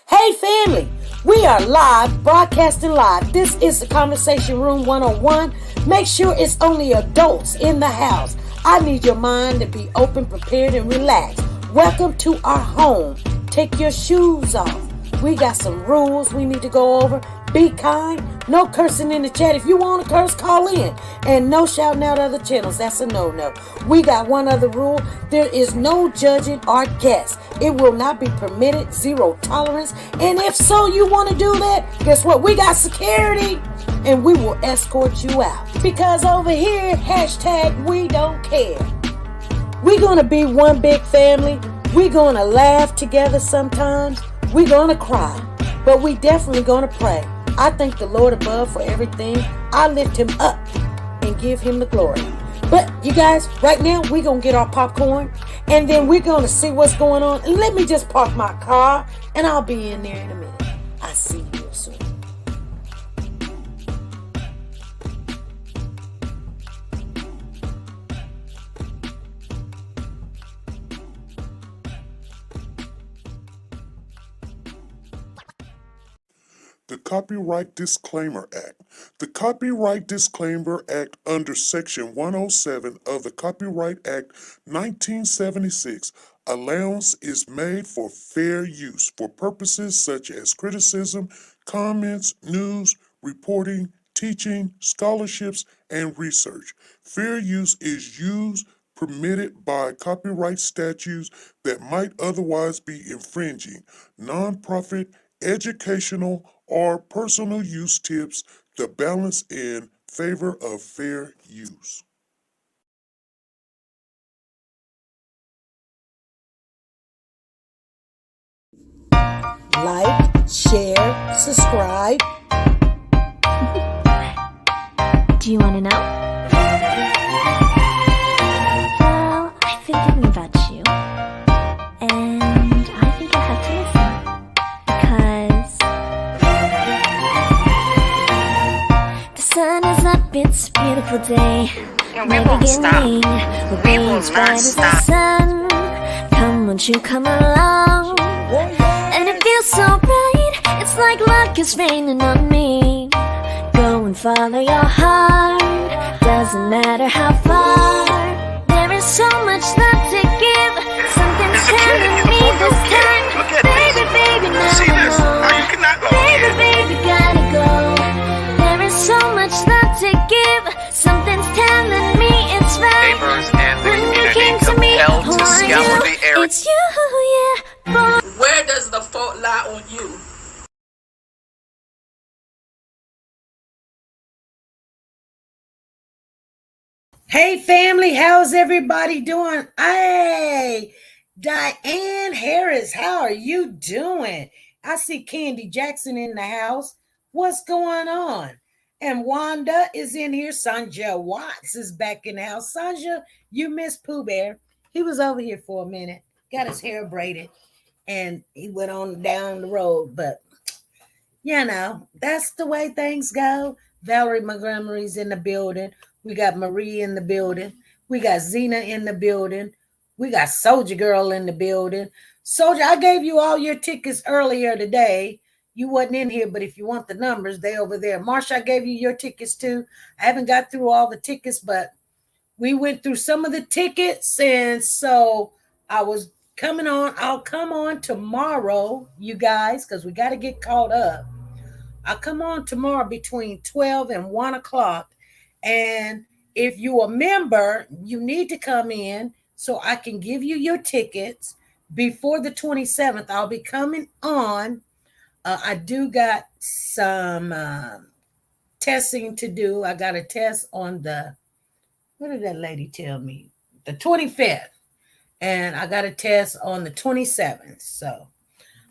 Hey family, we are live, broadcasting live. This is the Conversation Room 101. Make sure it's only adults in the house. I need your mind to be open, prepared, and relaxed. Welcome to our home. Take your shoes off. We got some rules we need to go over. Be kind. No cursing in the chat. If you want to curse, call in. And no shouting out other channels. That's a no-no. We got one other rule. There is no judging our guests. It will not be permitted. Zero tolerance. And if so, you want to do that, guess what? We got security. And we will escort you out. Because over here, hashtag we don't care. We're going to be one big family. We're going to laugh together sometimes. We're going to cry. But we definitely going to pray. I thank the Lord above for everything. I lift him up and give him the glory. But you guys, right now, we're going to get our popcorn. And then we're going to see what's going on. And let me just park my car. And I'll be in there in a minute. I'll see you real soon. The Copyright Disclaimer Act. The Copyright Disclaimer Act under Section 107 of the Copyright Act 1976, allowance is made for fair use for purposes such as criticism, comments, news, reporting, teaching, scholarships, and research. Fair use is used permitted by copyright statutes that might otherwise be infringing. Nonprofit, educational, or personal use tips the balance in favor of fair use. Like, share, subscribe. Do you want to know? Well, I've been thinking about you. And I think I have to listen. Because the sun is up, it's a beautiful day. And we won't stop. We will not stop. Sun. Come, won't you come along? And it feels so right. It's like luck is raining on me. Go and follow your heart. Doesn't matter how far. There is so much love to give. Something's telling me this time. Baby, baby, now See this? How you cannot go baby, here? baby, gotta go. There is so much love to give. Something's telling me it's right. Neighbors and the When you community came to me, compelled who to are scour you? the area. It's you, yeah, boy. Where does the fault lie on you? Hey family, how's everybody doing? Hey, Diane Harris, how are you doing? I see Candy Jackson in the house. What's going on? And Wanda is in here. Sanja Watts is back in the house. Sanja, you missed Pooh Bear. He was over here for a minute, got his hair braided, and he went on down the road. But you know, that's the way things go. Valerie Montgomery's in the building. We got Marie in the building. We got Zena in the building. We got Soldier Girl in the building. Soldier, I gave you all your tickets earlier today. You wasn't in here, but if you want the numbers, they over there. Marsha, I gave you your tickets too. I haven't got through all the tickets, but we went through some of the tickets. And so I was coming on. I'll come on tomorrow, you guys, because we got to get caught up. I'll come on tomorrow between 12 and 1 o'clock. And if you're a member, you need to come in so I can give you your tickets before the 27th. I'll be coming on. I do got some testing to do. I got a test on what did that lady tell me? The 25th. And I got a test on the 27th. So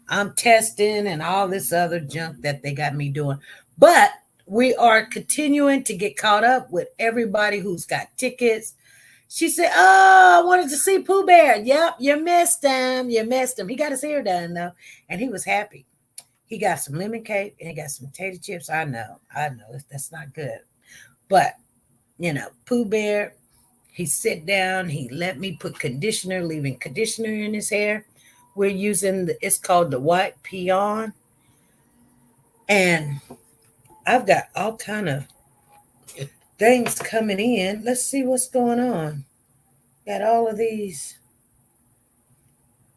I'm testing and all this other junk that they got me doing. But we are continuing to get caught up with everybody who's got tickets. She said, oh, I wanted to see Pooh Bear. Yep, you missed him. You missed him. He got his hair done, though, and he was happy. He got some lemon cake and he got some potato chips. I know. That's not good. But, you know, Pooh Bear, he sit down. He let me put conditioner, leaving conditioner in his hair. We're using it's called the white peon, and I've got all kind of things coming in. Let's see what's going on. Got all of these.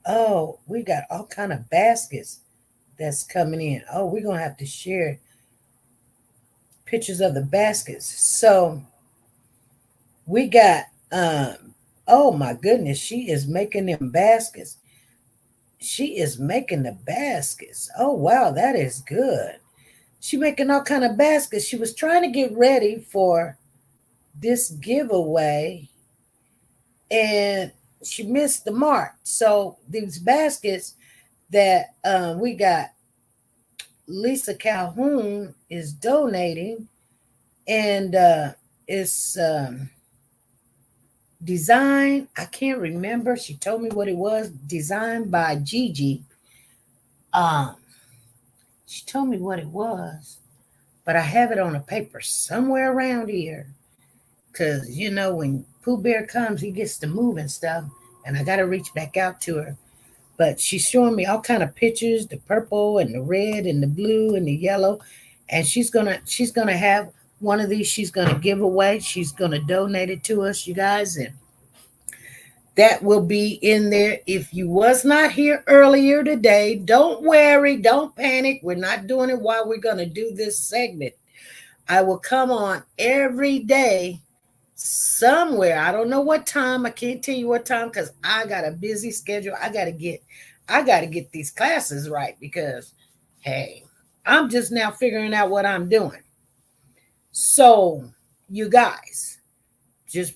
Oh, we got all kind of baskets that's coming in. Oh, we're gonna have to share pictures of the baskets. So we got oh my goodness, she is making them baskets. She is making the baskets. Oh wow, that is good. She making all kind of baskets. She was trying to get ready for this giveaway and she missed the mark. So these baskets that we got, Lisa Calhoun is donating, and it's designed, I can't remember. She told me what it was, designed by Gigi. She told me what it was, but I have it on a paper somewhere around here. Because, you know, when Pooh Bear comes, he gets to move and stuff, and I got to reach back out to her. But she's showing me all kind of pictures, the purple and the red and the blue and the yellow. And she's gonna have one of these she's gonna give away. She's gonna donate it to us, you guys, and that will be in there. If you was not here earlier today, don't worry, don't panic. We're not doing it while we're gonna do this segment. I will come on every day somewhere. I don't know what time. I can't tell you what time because I got a busy schedule. I gotta get these classes right because hey, I'm just now figuring out what I'm doing. So you guys, just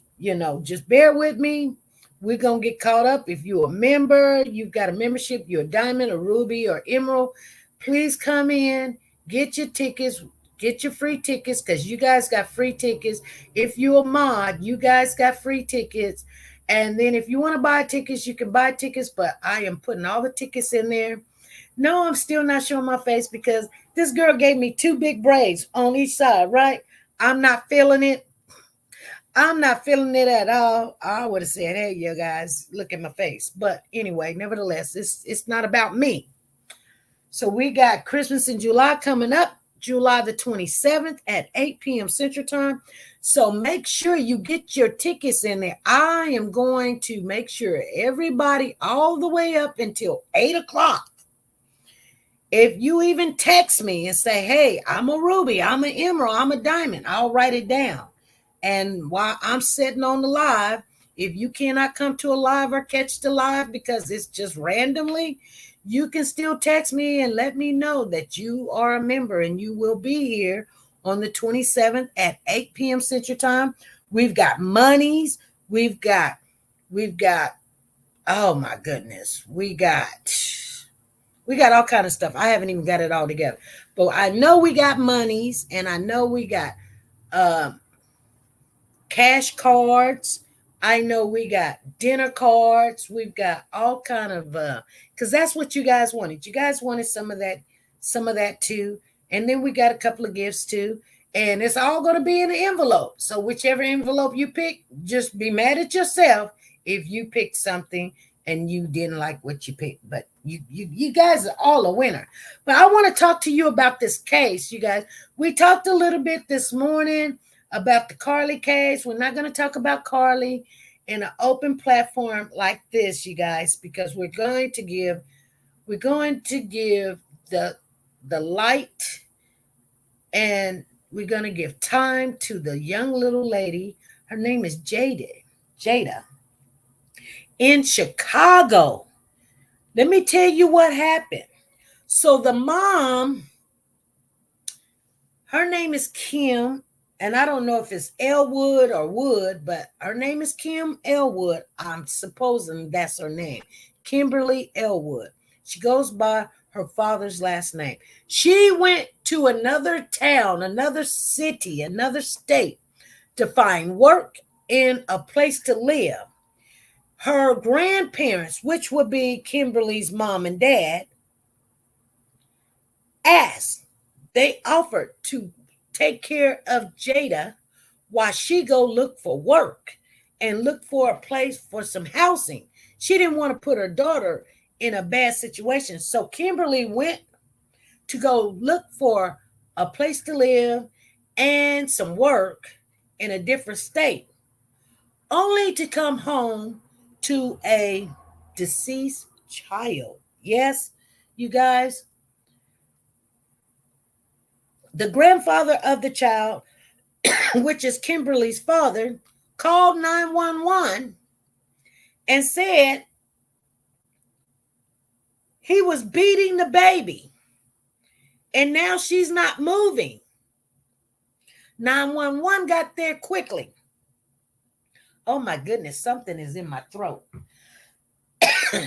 bear with me. We're gonna get caught up. If you're a member, you've got a membership, you're a diamond, a ruby, or emerald, please come in, get your tickets. Get your free tickets because you guys got free tickets. If you're a mod, you guys got free tickets. And then if you want to buy tickets, you can buy tickets, but I am putting all the tickets in there. No, I'm still not showing my face because this girl gave me 2 big braids on each side, right? I'm not feeling it. I'm not feeling it at all. I would have said, hey, you guys, look at my face. But anyway, nevertheless, it's not about me. So we got Christmas in July coming up. July the 27th at 8 p.m. Central Time. So make sure you get your tickets in there. I am going to make sure everybody all the way up until 8 o'clock. If you even text me and say, hey, I'm a ruby, I'm an emerald, I'm a diamond, I'll write it down. And while I'm sitting on the live, if you cannot come to a live or catch the live because it's just randomly, you can still text me and let me know that you are a member and you will be here on the 27th at 8 p.m. Central Time. We've got monies. We've got, oh my goodness. We got all kind of stuff. I haven't even got it all together. But I know we got monies and I know we got cash cards. I know we got dinner cards. We've got all kind of because that's what you guys wanted. You guys wanted some of that too. And then we got a couple of gifts too. And it's all going to be in an envelope. So whichever envelope you pick, just be mad at yourself if you picked something and you didn't like what you picked. But you guys are all a winner. But I want to talk to you about this case, you guys. We talked a little bit this morning about the Carly case. We're not going to talk about Carly in an open platform like this, you guys, because we're going to give the light and we're going to give time to the young little lady. Her name is Jada in Chicago. Let me tell you what happened. So the mom, her name is Kim. And I don't know if it's Elwood or Wood, but her name is Kim Elwood. I'm supposing that's her name. Kimberly Elwood. She goes by her father's last name. She went to another town, another city, another state to find work and a place to live. Her grandparents, which would be Kimberly's mom and dad, they offered to take care of Jada while she go look for work and look for a place for some housing. She didn't want to put her daughter in a bad situation. So Kimberly went to go look for a place to live and some work in a different state, only to come home to a deceased child. Yes, you guys. The grandfather of the child, which is Kimberly's father, called 911 and said he was beating the baby and now she's not moving. 911 got there quickly. Oh my goodness, something is in my throat.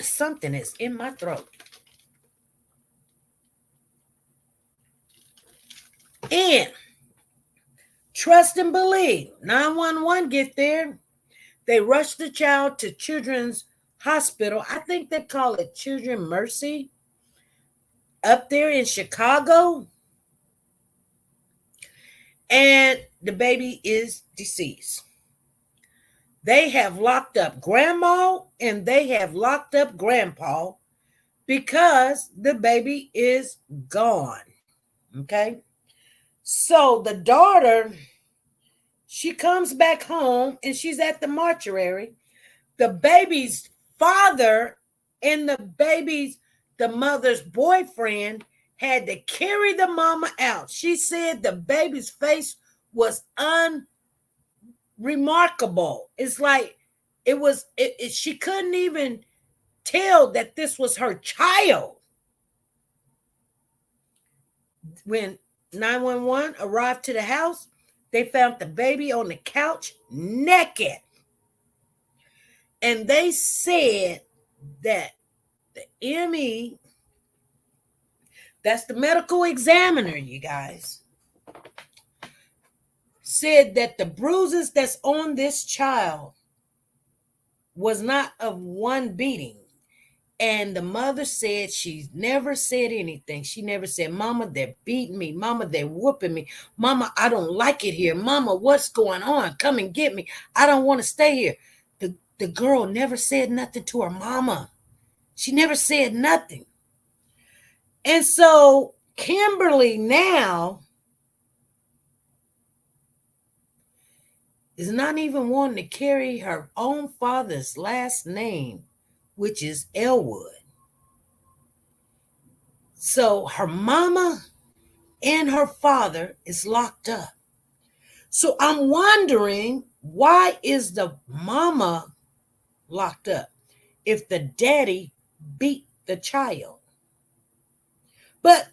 Something is in my throat. And trust and believe, 911 get there. They rush the child to Children's Hospital. I think they call it Children Mercy up there in Chicago. And the baby is deceased. They have locked up grandma and they have locked up grandpa because the baby is gone. Okay. So the daughter, she comes back home and she's at the mortuary. The baby's father and the mother's boyfriend had to carry the mama out. She said the baby's face was unremarkable. It's like she couldn't even tell that this was her child. When 911 arrived to the house, they found the baby on the couch naked. And they said that the ME, that's the medical examiner, you guys, said that the bruises that's on this child was not of one beating. And the mother said she never said anything. She never said, Mama, they're beating me. Mama, they're whooping me. Mama, I don't like it here. Mama, what's going on? Come and get me. I don't want to stay here. The girl never said nothing to her mama. She never said nothing. And so Kimberly now is not even wanting to carry her own father's last name, which is Elwood. So her mama and her father is locked up. So I'm wondering, why is the mama locked up if the daddy beat the child? But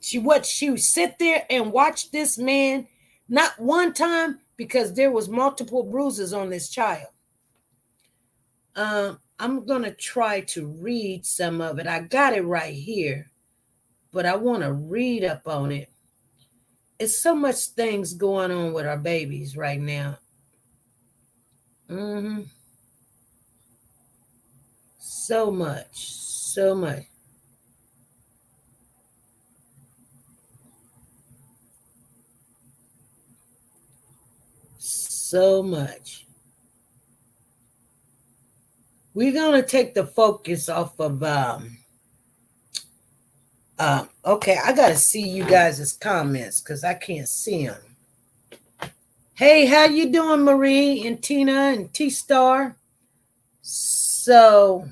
she would sit there and watch this man, not one time, because there was multiple bruises on this child. I'm going to try to read some of it. I got it right here, but I want to read up on it. It's so much things going on with our babies right now. So much. So much. We're going to take the focus off of, okay, I got to see you guys' comments because I can't see them. Hey, how you doing, Marie and Tina and T-Star? So,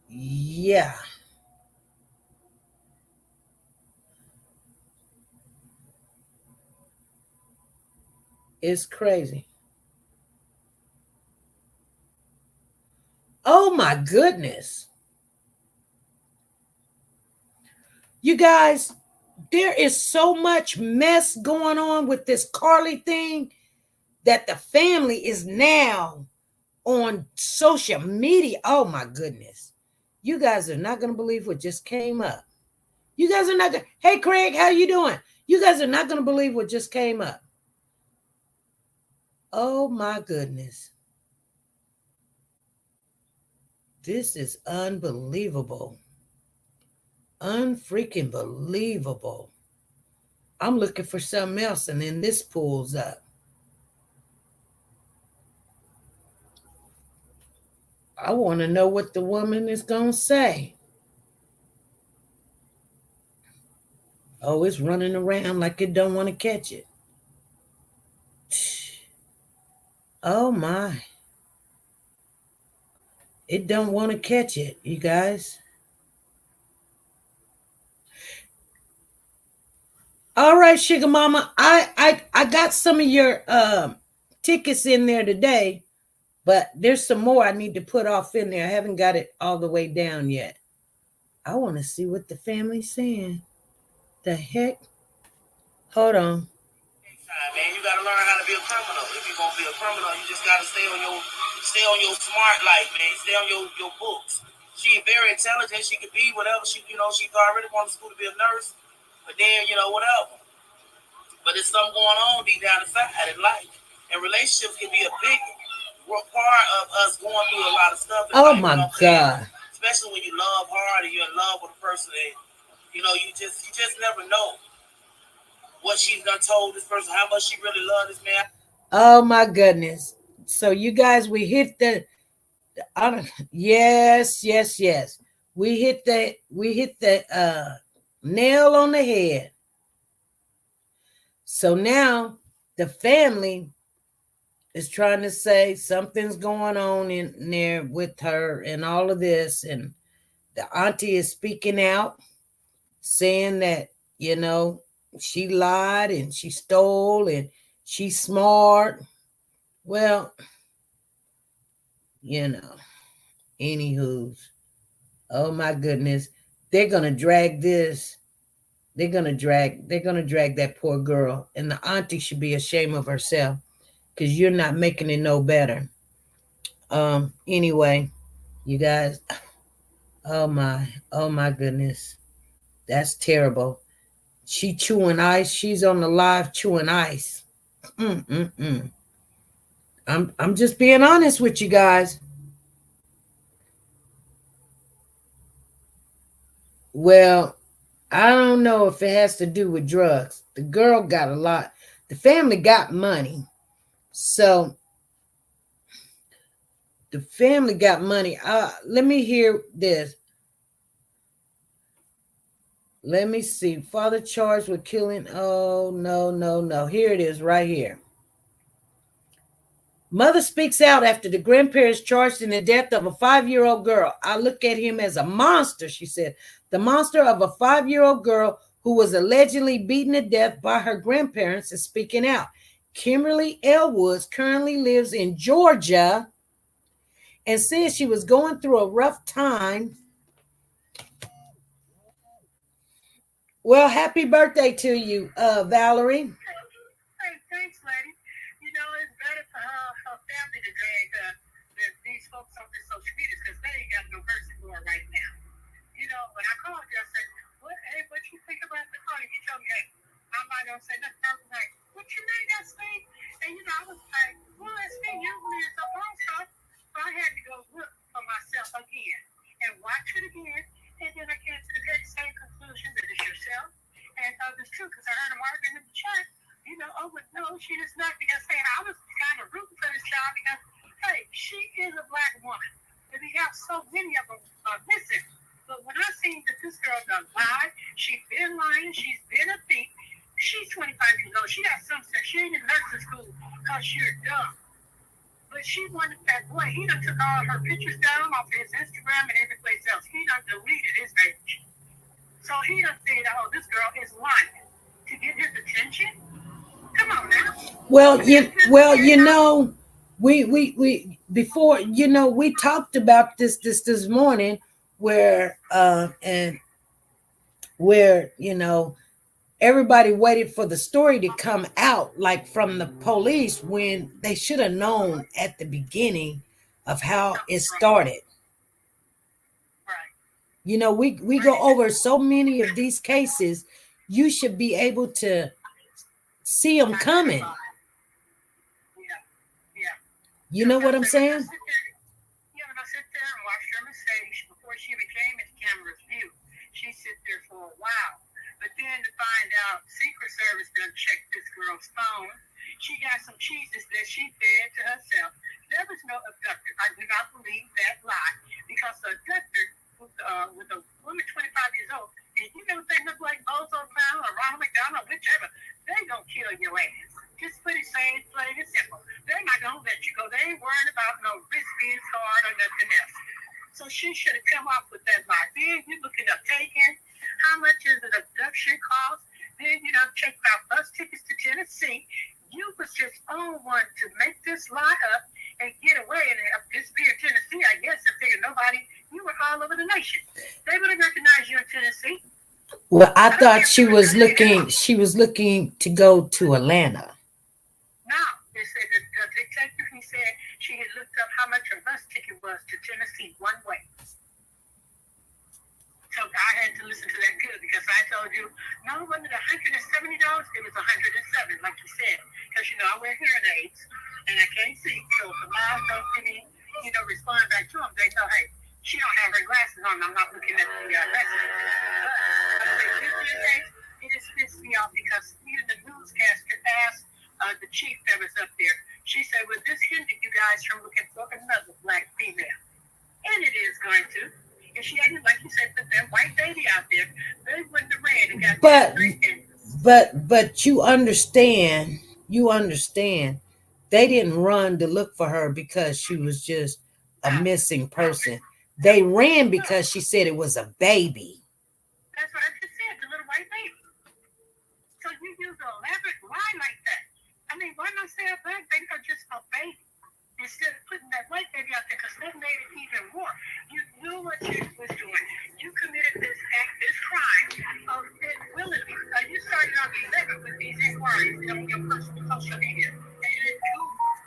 yeah. It's crazy. Oh my goodness. You guys, there is so much mess going on with this Carly thing that the family is now on social media. Oh my goodness. You guys are not going to believe what just came up. You guys are not going to. Hey, Craig, how you doing? You guys are not going to believe what just came up. Oh my goodness. This is unbelievable. Unfreaking believable. I'm looking for something else and then this pulls up. I want to know what the woman is going to say. Oh, it's running around like it don't want to catch it. Oh, my. It don't want to catch it, you guys. All right, Sugar Mama. I got some of your tickets in there today, but there's some more I need to put off in there. I haven't got it all the way down yet. I want to see what the family's saying. The heck? Hold on. Man, you gotta learn how to be a criminal. If you're gonna be a criminal, you just gotta stay on your smart life, man. Stay on your books. She's very intelligent. She could be whatever she already went to school to be a nurse, but then whatever. But there's something going on deep down inside in life, and relationships can be a big part of us going through a lot of stuff. Oh my God! Especially when you love hard and you're in love with a person that you just never know what she's done told this person, how much she really loved this man. Oh my goodness. So you guys, we hit the yes. We hit the nail on the head. So now the family is trying to say something's going on in there with her and all of this. And the auntie is speaking out, saying that, she lied and she stole and she's smart. Well, anywho's, oh my goodness, they're gonna drag this. They're gonna drag that poor girl, and the auntie should be ashamed of herself because you're not making it no better. Anyway, you guys, oh my goodness, that's terrible. She chewing ice. She's on the live chewing ice. I'm just being honest with you guys. Well, I don't know if it has to do with drugs. The girl got a lot. The family got money. So the family got money. Let me hear this. Let me see. Father charged with killing. Oh, no. Here it is right here. Mother speaks out after the grandparents charged in the death of a 5-year-old girl. I look at him as a monster, she said. The monster of a 5-year-old girl who was allegedly beaten to death by her grandparents is speaking out. Kimberly L. Woods currently lives in Georgia and says she was going through a rough time. Well, happy birthday to you, Valerie. Hey, thanks, lady. It's better for her family to drag these folks on this social media because they ain't got no mercy for her right now. When I called you, I said, what you think about the call? You told me, hey, I'm not going to say nothing. I was like, what you mean that's me? And, I was like, well, it's me. Usually it's a phone call. So I had to go look for myself again and watch it again. And then I came to the very same conclusion that it's yourself and others too, because I heard them arguing in the chat. No, she is not, because I was kind of rooting for this child because, hey, she is a black woman. And we have so many of them missing. But when I seen that this girl done lied, she's been lying, she's been a thief. She's 25 years old. She got some sense. She ain't in nursing school because you're dumb. But she wanted that boy. He done took all her pictures down off his Instagram and every place else. He done deleted his page. So he done said, oh, this girl is lying to get his attention. Come on now. Well, we before, we talked about this morning where everybody waited for the story to come out, like from the police, when they should have known at the beginning of how it started. Right. We go over so many of these cases. You should be able to see them coming. Yeah. You know what I'm saying? When I sit there and watch her mistake before she even came into camera's view, she sit there for a while. But then to find out Secret Service done checked this girl's phone, she got some cheeses that she fed to herself. There was no abductor. I do not believe that lie because the abductor with a woman 25 years old, and you know they look like Bozo Clown or Ronald McDonald, whichever, they gonna kill your ass. Just put it plain and simple. They're not gonna let you go. They ain't worrying about no wristbands card or nothing else. So she should have come up with that lie. Then you looking up taking, how much is an abduction cost? Then check out bus tickets to Tennessee. You was just on one to make this lie up and get away and disappear in Tennessee, I guess, and figure nobody. You were all over the nation. They would have recognized you in Tennessee. Well, I thought she was looking. She was looking to go to Atlanta. No, they said the detective. He said she had looked up how much her bus ticket was to Tennessee one way. So I had to listen to that good because I told you, no, it wasn't $170. It was $107, like you said, because I wear hearing aids and I can't see. So if the mom don't see me, respond back to them, they know, hey, she don't have her glasses on. I'm not looking at the message. It just pissed me off because even the newscaster asked the chief that was up there. She said, "Will this hinder you guys from looking for another black female?" And it is going to. If she hadn't, like you said, put that white baby out there, they wouldn't have ran and got But you understand, they didn't run to look for her because she was just a missing person. They ran because she said it was a baby. That's what I just said, the little white baby. So you use an elaborate lie like that. I mean, why not say a black baby or just a baby? Instead of putting that white baby out there, because that made it even more. You knew what you was doing. You committed this act, this crime, willingly. You started on the 11th with these inquiries on your personal social media. And you didn't do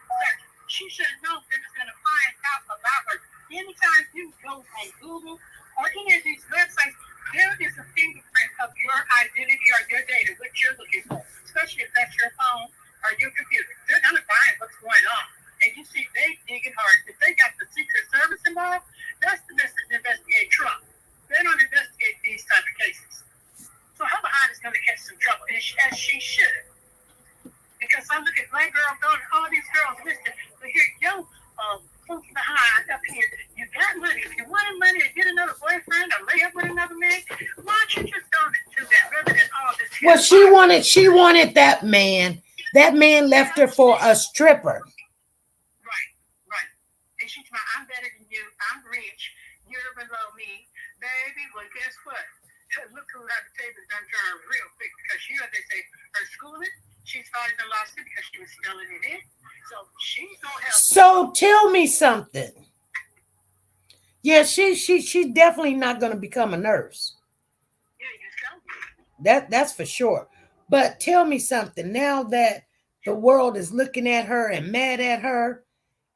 search. She should have known they was going to find out about her. Anytime you go on Google or any of these websites, there is a fingerprint of your identity or your data, what you're looking for, especially if that's your phone or your computer. They're going to find what's going on. And you see, they digging hard. If they got the Secret Service involved, that's the best to investigate Trump. They don't investigate these type of cases. So her behind is going to catch some trouble, as she should. Because I look at black girls, all these girls listed, but here, funky behind up here, you got money. If you wanted money to get another boyfriend or lay up with another man, why don't you just don't do that rather than all this? Well, she wanted that man. That man left her for a stripper. Right. And she's like, I'm better than you. I'm rich. You're below me. Baby, well, guess what? Look who had the table done turned real quick because they say her schooling, she's fighting a lawsuit because she was stealing it in. So she's gonna help. So tell me something. Yeah, she's definitely not gonna become a nurse. Yeah, you tell me. That's for sure. But tell me something. Now that the world is looking at her and mad at her,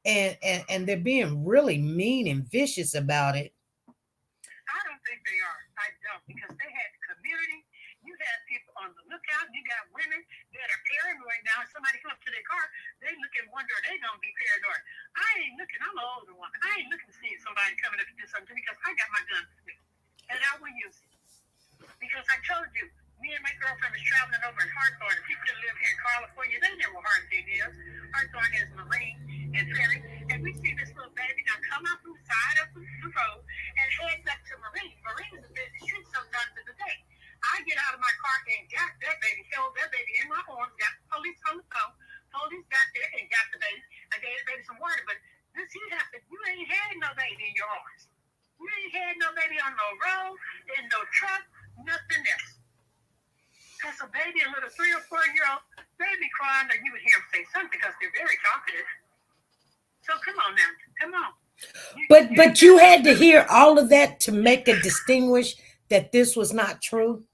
and they're being really mean and vicious about it. I don't think they are. I don't, because they had the community. You had people on the lookout. You got women that are paranoid now. If somebody comes to their car, they look and wonder, are they going to be paranoid? I ain't looking. I'm an older one. I ain't looking to see somebody coming up to do something because I got my gun with me. And I will use it. Because I told you, me and my girlfriend was traveling over in Hawthorne. The people that live here in California, they know where Hawthorne is. Hawthorne is Marine and Ferry. And we see this little baby now come out from the side of the road and heads up to Marine. Marine is a busy street sometimes of the day. I get out of my car and got that baby, held that baby in my arms, got the police on the phone. Police got there and got the baby. I gave the baby some water, but this happened. You ain't had no baby in your arms. You ain't had no baby on no road, in no truck, nothing else. Because a baby, a little 3 or 4 year old baby crying, or you would hear them say something because they're very talkative. So come on now, come on. But you had to hear all of that to make a distinguish that this was not true.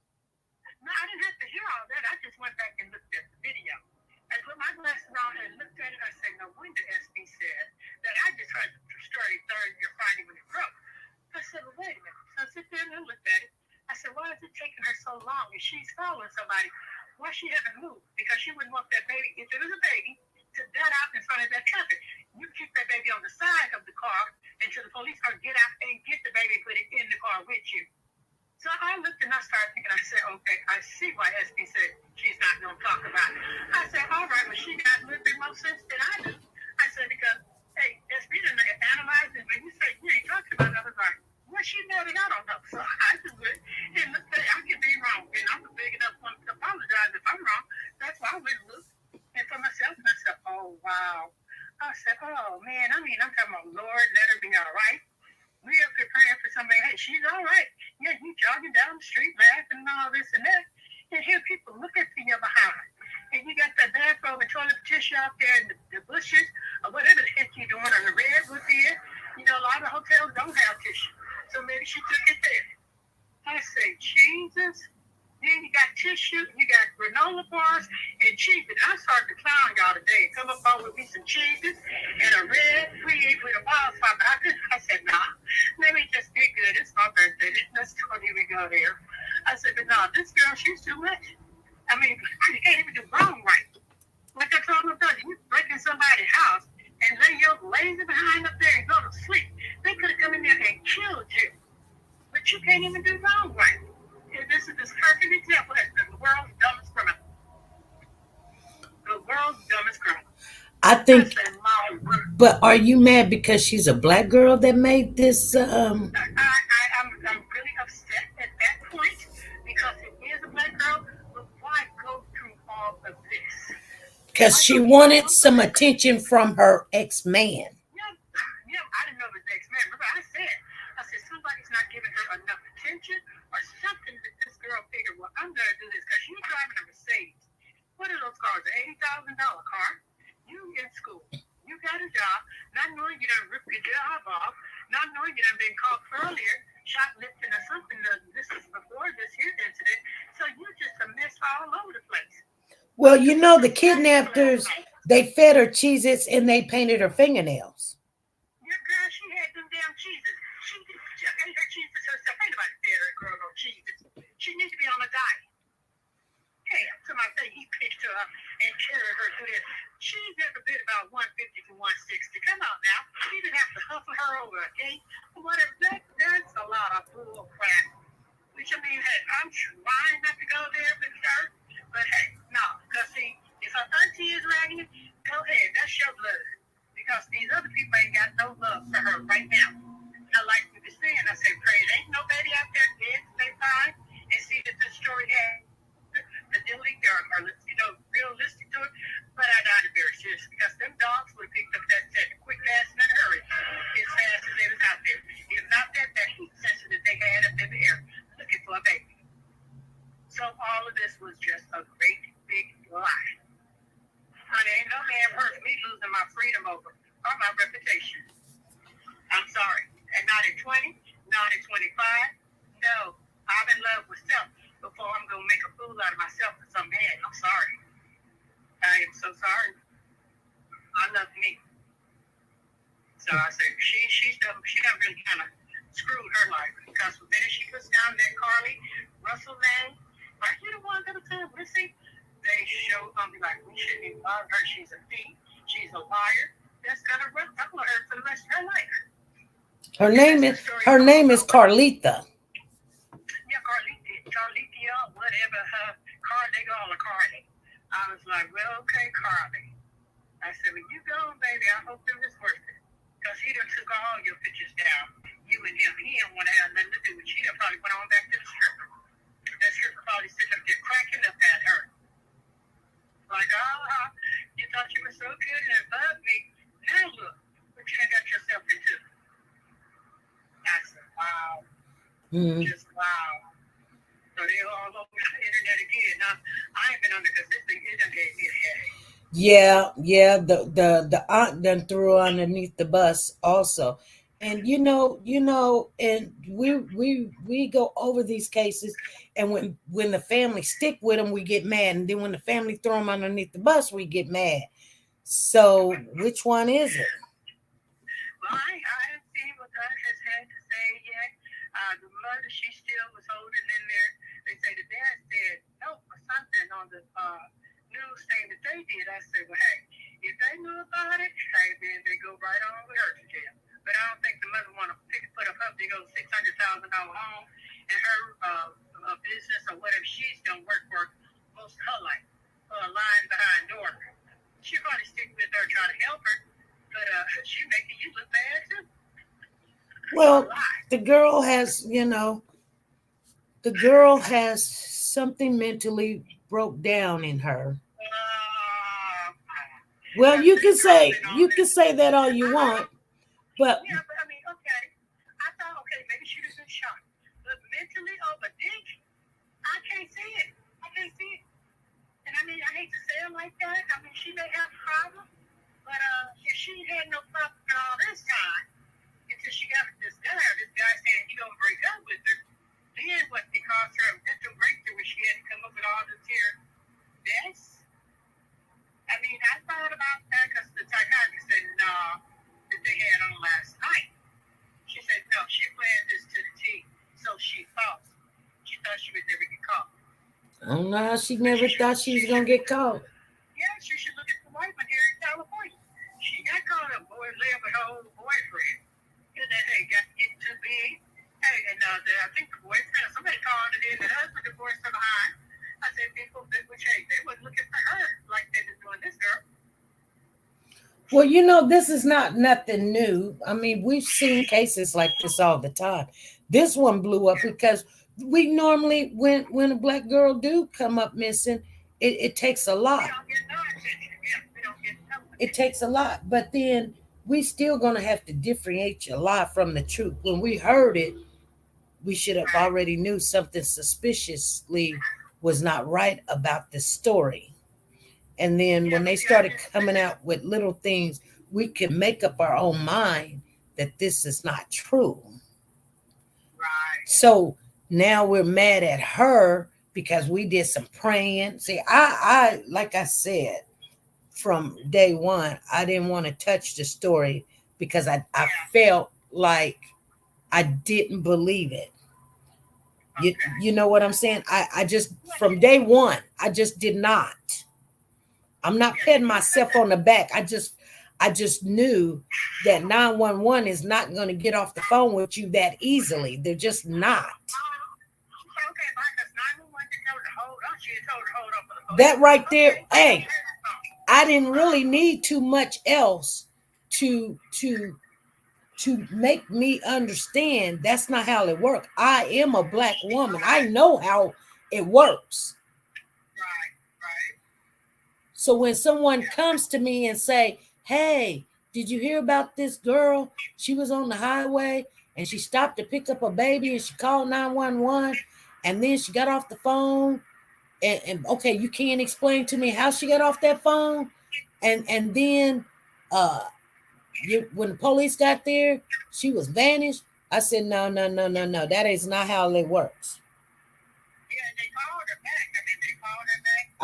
No, I didn't have to hear all that. I just went back and looked at the video. I put my glasses on and looked at it. I said, no wonder SB said that I just heard the story Thursday or Friday when it broke. I said, well, wait a minute. So I sit there and I looked at it. I said, why is it taking her so long? If she's following somebody, why she haven't moved? Because she wouldn't want that baby, if it was a baby, to dead out in front of that traffic. You keep that baby on the side of the car until the police or get out and get the baby and put it in the car with you. So I looked and I started thinking, I wow. I said, oh man, I'm talking about, Lord, let her be all right. We have to pray for somebody. Hey, she's all right. Yeah, you jogging down the street laughing and all this and that. And here people look at you behind. And you got that bathrobe and toilet tissue out there in the bushes or whatever the heck you're doing on the redwood there. You know, a lot of hotels don't have tissue. So maybe she took it there. I say, Jesus. Then you got tissue, you got granola bars, and cheeses. I started to clown y'all today. Come up with me some cheeses and a red wig with a wildfire. I said, nah, let me just be good. It's my birthday. Let's don't even go there. I said, but no, this girl, she's too much. I mean, you can't even do wrong right. Like I told my brother, you breaking somebody's house and lay your lazy behind up there and go to sleep. They could have come in there and killed you. But you can't even do wrong right. This is this perfect example of the world's dumbest criminal. The world's dumbest criminal. I think, but are you mad because she's a black girl that made this? I'm really upset at that point because it is a black girl, but why go through all of this? Because she wanted some attention from her ex-man. Yeah, I didn't know it was ex-man. Remember, I said somebody's not giving her enough attention or something that this girl figured, well, I'm going to do this because you're driving a Mercedes. What are those cars? An $80,000 car. You in school. You got a job, not knowing you done ripped your job off, not knowing you done been caught earlier, shoplifting or something. This is before this here incident. So you're just a mess all over the place. Well, you know, the kidnappers, they fed her Cheez-Its and they painted her fingernails. Your girl, she had them damn Cheez-Its. She ate her Cheez-Its herself. Ain't nobody fed her girl no Cheez-Its. She needs to be on a diet. Hey, somebody say he picked her up and carried her through this. She's never been about 150 to 160. Come on now. He didn't have to hustle her over, okay? Whatever. That's a lot of bull crap. Which, I mean, hey, I'm trying not to go there with her. But hey, no. Because see, if her auntie is ragging it, go ahead. That's your blood. Because these other people ain't got no love for her right now. I like what you're saying. I say, pray there ain't nobody out there dead to stay fine and see that this story has fidelity or realistic to it. But I doubt it very seriously because them dogs would have picked up that set quick, fast, and in a hurry as fast as they was out there. If not that heat sensor that they had up in the air looking for a baby. So all of this was just a great big lie. Honey, ain't no man hurt me losing my freedom over or my reputation. I'm sorry. And not at 20, not at 25. No, I'm in love with self before I'm going to make a fool out of myself for some man. I'm sorry. I am so sorry. I love me. So I said, she done really kind of screwed her life because the minute she puts down that Carly Russell name, like you the one that said, listen, they show me like we shouldn't even bother her. She's a thief. She's a liar. That's gonna ruffle her for the rest of her life. Her name is Carlita. Yeah, Carlita, whatever her car, they call her Carly. I was like, well, okay, Carly. I said, well, you go, baby. I hope it was worth it. Because he done took all your pictures down. You and him. He didn't want to have nothing to do with you. He probably went on back to the stripper. That stripper probably sitting up there cracking up at her. Like, you thought you were so good and above me. Now look what you done got yourself into. I said, wow. Just wow. So they all over the internet again. Now, I ain't been on it because this thing, it done gave me a headache. Yeah. The aunt done threw her underneath the bus also. And you know, and we go over these cases, and when the family stick with them, we get mad, and then when the family throw them underneath the bus, we get mad. So which one is it? Well, I haven't seen what God has had to say yet. The mother, she still was holding in there. They say the dad said no or something on the news thing that they did. I said, well, hey, if they knew about it, hey, then they go right on with her to jail. But I don't think the mother want to put up her big old $600,000 home and her business or whatever she's done work for most of her life for a lying behind daughter. She probably stick with her trying to help her, but she making you look bad too. Well, the girl has something mentally broke down in her. Well, you can say that all you want, but yeah, but I mean, okay. I thought, okay, maybe she was in shock, but mentally, but then I can't see it. I can't see it. And I mean, I hate to say it like that. I mean, she may have problems, but if she had no problem all this time until she got with this guy saying he gonna break up with her. Then what? It caused her a mental breakthrough when she had to come up with all this here. This. I mean, I thought about that because the psychiatrist said no, that they had on last night. She said no, she planned this to the T, so she thought. She thought she would never get caught. I don't know how she never thought she was gonna get caught. Yeah, she should look at the wife here in California. She got caught up, boy, living with her old boyfriend. And then they got to get too big. Hey, and I think the boyfriend, somebody called it in, the husband divorced her behind. I said, people, they wasn't looking for her like they was doing this girl. Well, you know, this is not nothing new. I mean, we've seen cases like this all the time. This one blew up because we normally, when a black girl do come up missing, it takes a lot. It takes a lot, but then we still gonna have to differentiate a lot from the truth. When we heard it, we should have already knew something suspiciously was not right about the story. And then when they started coming out with little things, we could make up our own mind that this is not true. Right. So now we're mad at her because we did some praying. See, I like I said, from day one, I didn't want to touch the story because I felt like I didn't believe it. You know what I'm saying? I just, from day one, I just did not. I'm not patting myself on the back. I just knew that 911 is not going to get off the phone with you that easily. They're just not. That right there, hey, I didn't really need too much else to make me understand that's not how it works. I am a black woman. I know how it works. Right. So when someone comes to me and say, hey, did you hear about this girl? She was on the highway and she stopped to pick up a baby and she called 911 and then she got off the phone. And okay, you can't explain to me how she got off that phone. And then when the police got there, she was vanished. I said, no. That is not how it works. Yeah, they called her back. I mean, they called her back.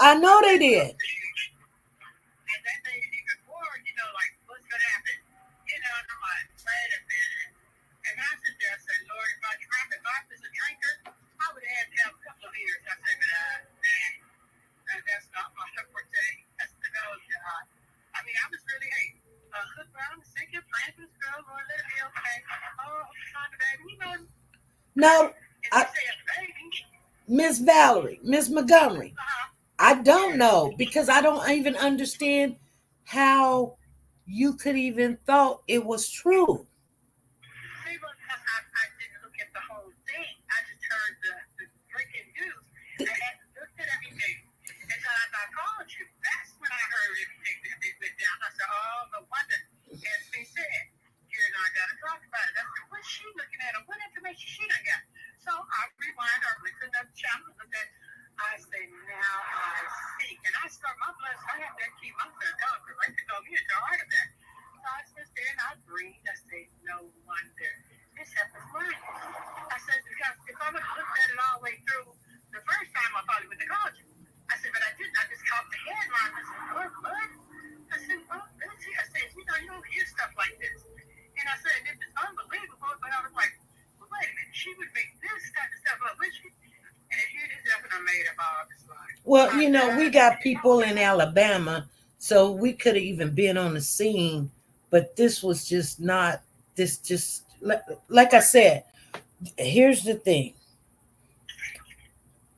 I know they did. And then they even more, like, what's going to happen? And I'm like, wait a minute. And I sit there and said, Lord, if I was a drinker, I would have had to have a couple of years. I said, but that's not my forte. That's the no job. I mean, I was really, hook around and thinking, praying for this girl, Lord, let it be okay. Oh, I'm baby, No, Miss Valerie, Miss Montgomery, I don't know because I don't even understand how you could even thought it was true. I didn't look at the whole thing. I just heard the breaking news. I hadn't looked at everything. And so as I called you, that's when I heard everything that went down. I said, oh, no wonder. As they said, you and I got to talk about it. I said, what's she looking at? Or what information she done got? So I rewind or went to another channel and looked at. I say, now I see. And I start my blood. So I have to keep myself going because they could throw me into a heart attack. So I sit there and I breathe. I say, no wonder. This happens mine. I said, because if I would have looked at it all the way through the first time, I probably would have called you. I said, but I didn't. I just caught the headline. I said, what? I said, well, let's see. I said, you don't hear stuff like this. And I said, this is unbelievable. But I was like, well, wait a minute. She would make this kind of stuff up, would she? And here it is up and I made up all this life. Well, we got people in Alabama, so we could have even been on the scene, but this was just not, like I said, here's the thing.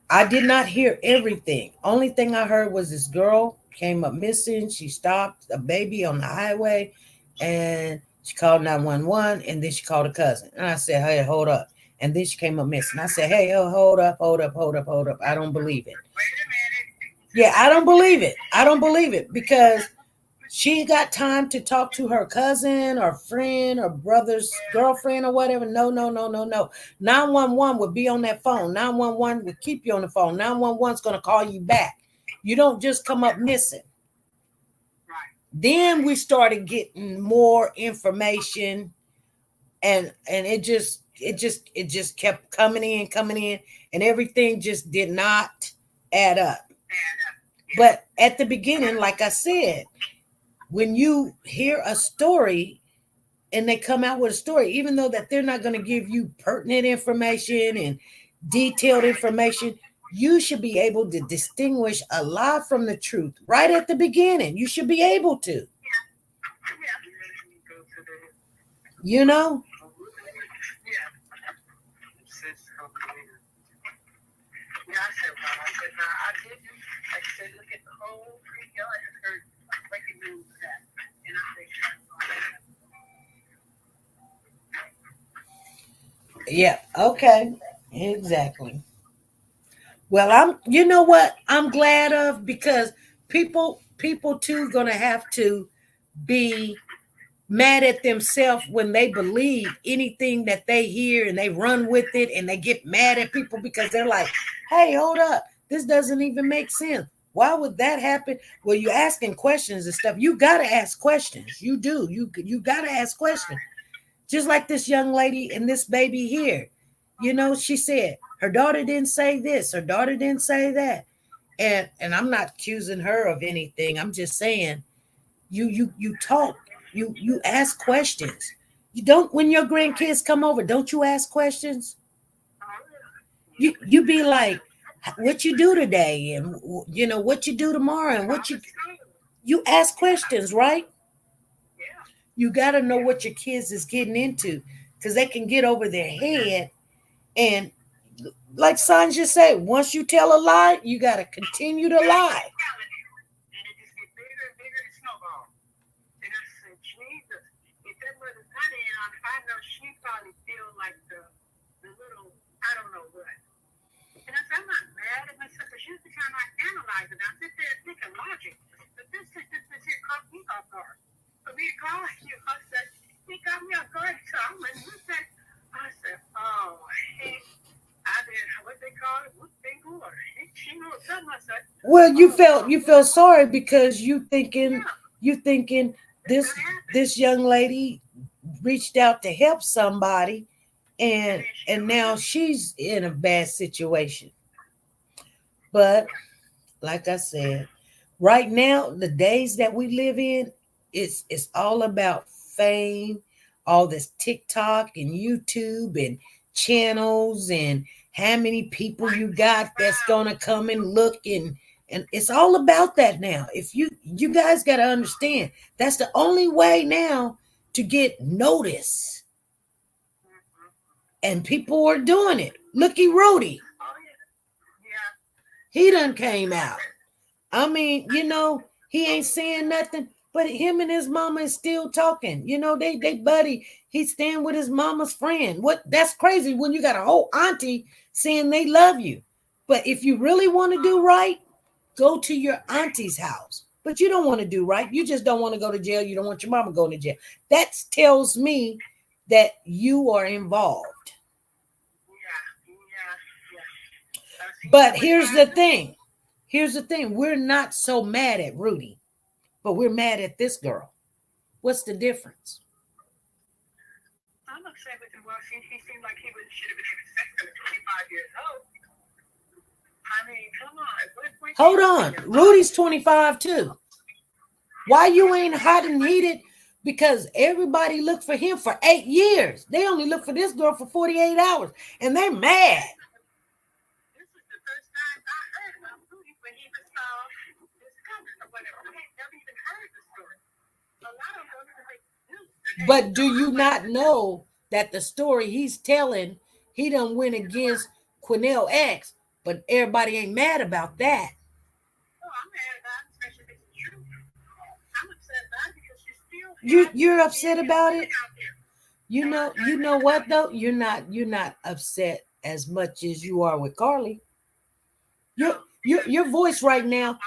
I did not hear everything. Only thing I heard was this girl came up missing. She stopped a baby on the highway and she called 911 and then she called a cousin. And I said, hey, hold up. And then she came up missing. I said, hey, hold up. I don't believe it. Wait a minute. Yeah, I don't believe it. I don't believe it because she got time to talk to her cousin or friend or brother's girlfriend or whatever. No, no, no, no, no. 911 would be on that phone. 911 would keep you on the phone. 911 is going to call you back. You don't just come up missing. Then we started getting more information, and it just kept coming in, and everything just did not add up. But at the beginning, like I said, when you hear a story and they come out with a story, even though that they're not going to give you pertinent information and detailed information, you should be able to distinguish a lie from the truth right at the beginning. You should be able to. You know? Yeah, I said, well, I said, no, I didn't. I said, look at the whole video. I just heard breaking news that. And I think, yeah, okay. Exactly. Well, you know what I'm glad of, because people too gonna have to be mad at themselves when they believe anything that they hear and they run with it and they get mad at people because they're like, hey, hold up, this doesn't even make sense. Why would that happen? Well, you're asking questions and stuff. You got to ask questions. You do. You got to ask questions. Just like this young lady and this baby here. You know, she said her daughter didn't say this. Her daughter didn't say that. And I'm not accusing her of anything. I'm just saying you talk. You ask questions. You don't, when your grandkids come over, don't you ask questions? You be like, what you do today, and you know what you do tomorrow, and what you ask questions, right? You got to know what your kids is getting into, because they can get over their head. And like Sanja said, once you tell a lie, you got to continue to lie. I know she probably feels like the little, I don't know what. And I said, I'm not mad at myself, because usually time I analyze it, I sit there and think of logic. But this here caught me off guard. For me to call you, I said, he got me off guard. So I went and looked at, I said, oh, hey, I did, what they call it, what they go, or she knew something. I said, well, you felt sorry because you thinking this young lady reached out to help somebody, and now she's in a bad situation. But like I said, right now, the days that we live in, it's all about fame, all this TikTok and YouTube and channels, and how many people you got that's gonna come and look, and it's all about that now. If you guys got to understand, that's the only way now to get notice. And people are doing it. Looky Rudy. He done came out. I mean, you know, he ain't saying nothing, but him and his mama is still talking. You know, they buddy. He's staying with his mama's friend. What? That's crazy when you got a whole auntie saying they love you. But if you really want to do right, go to your auntie's house. But you don't want to do right. You just don't want to go to jail. You don't want your mama going to jail. That tells me that you are involved. But here's the thing. We're not so mad at Rudy, but we're mad at this girl. What's the difference? I'm upset with him. Well, he seemed like he should have been expected at 25 years old. I mean, come on. Hold on. Rudy's 25 too. Why you ain't hot and heated? Because everybody looked for him for 8 years. They only look for this girl for 48 hours. And they're mad. This was the first time I heard about Rudy when he was this country or whatever. I had never even heard the story. A lot of them don't even news. But do you not know that the story he's telling, he done went against Quinnell X, but everybody ain't mad about that. Oh, I'm mad about it, especially if it's true. I'm upset about it because you still you're upset about it. You know what though? You're not upset as much as you are with Carly. your voice right now,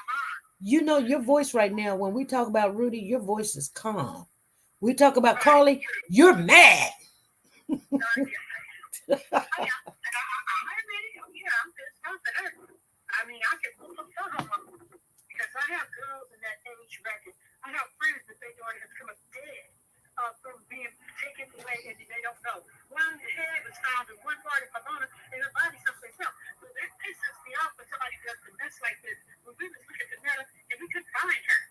you know, your voice right now, when we talk about Rudy, your voice is calm. We talk about Carly, you're mad. I mean, I can pull some stuff on because I have girls in that age bracket. I have friends that their daughter has come up dead from being taken away and they don't know. One head was found in one part of Pomona and her body someplace else. So that pisses me off when somebody does a mess like this. When we was looking at the matter and we couldn't find her.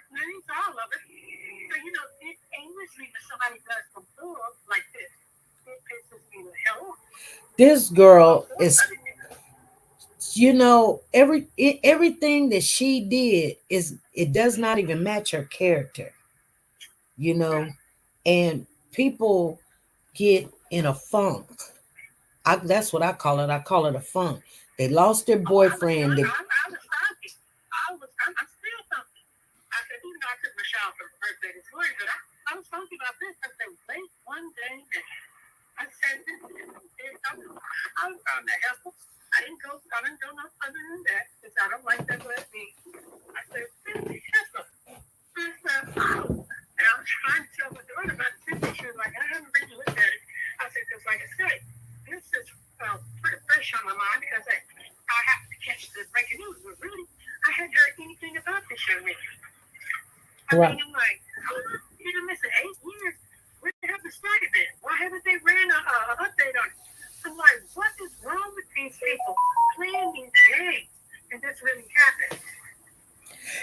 That ain't all of it. So, you know, it angers me when somebody does some bull like this. It pisses me the hell off. This girl is, you know, everything that she did is, it does not even match her character, you know, and people get in a funk. That's what I call it. I call it a funk. They lost their boyfriend. I'm still something. I said, even though I took Michelle for her birthday this morning, but I was talking about this. I said, wait one day. I said, this is something. I was on the help. I didn't go no further than that because I don't like that word me. I said, this is something. I said, oh. And I was trying to tell my daughter about the picture. She was like, I haven't really looked at it. I said, because like I said, this is pretty fresh on my mind because I have to catch the breaking news. But really, I hadn't heard anything about this young man. I mean, I'm like, you done missing 8 years. Where the hell the story been? Why haven't they ran an update on it? I'm like, what is wrong with these people playing these games? And this really happened.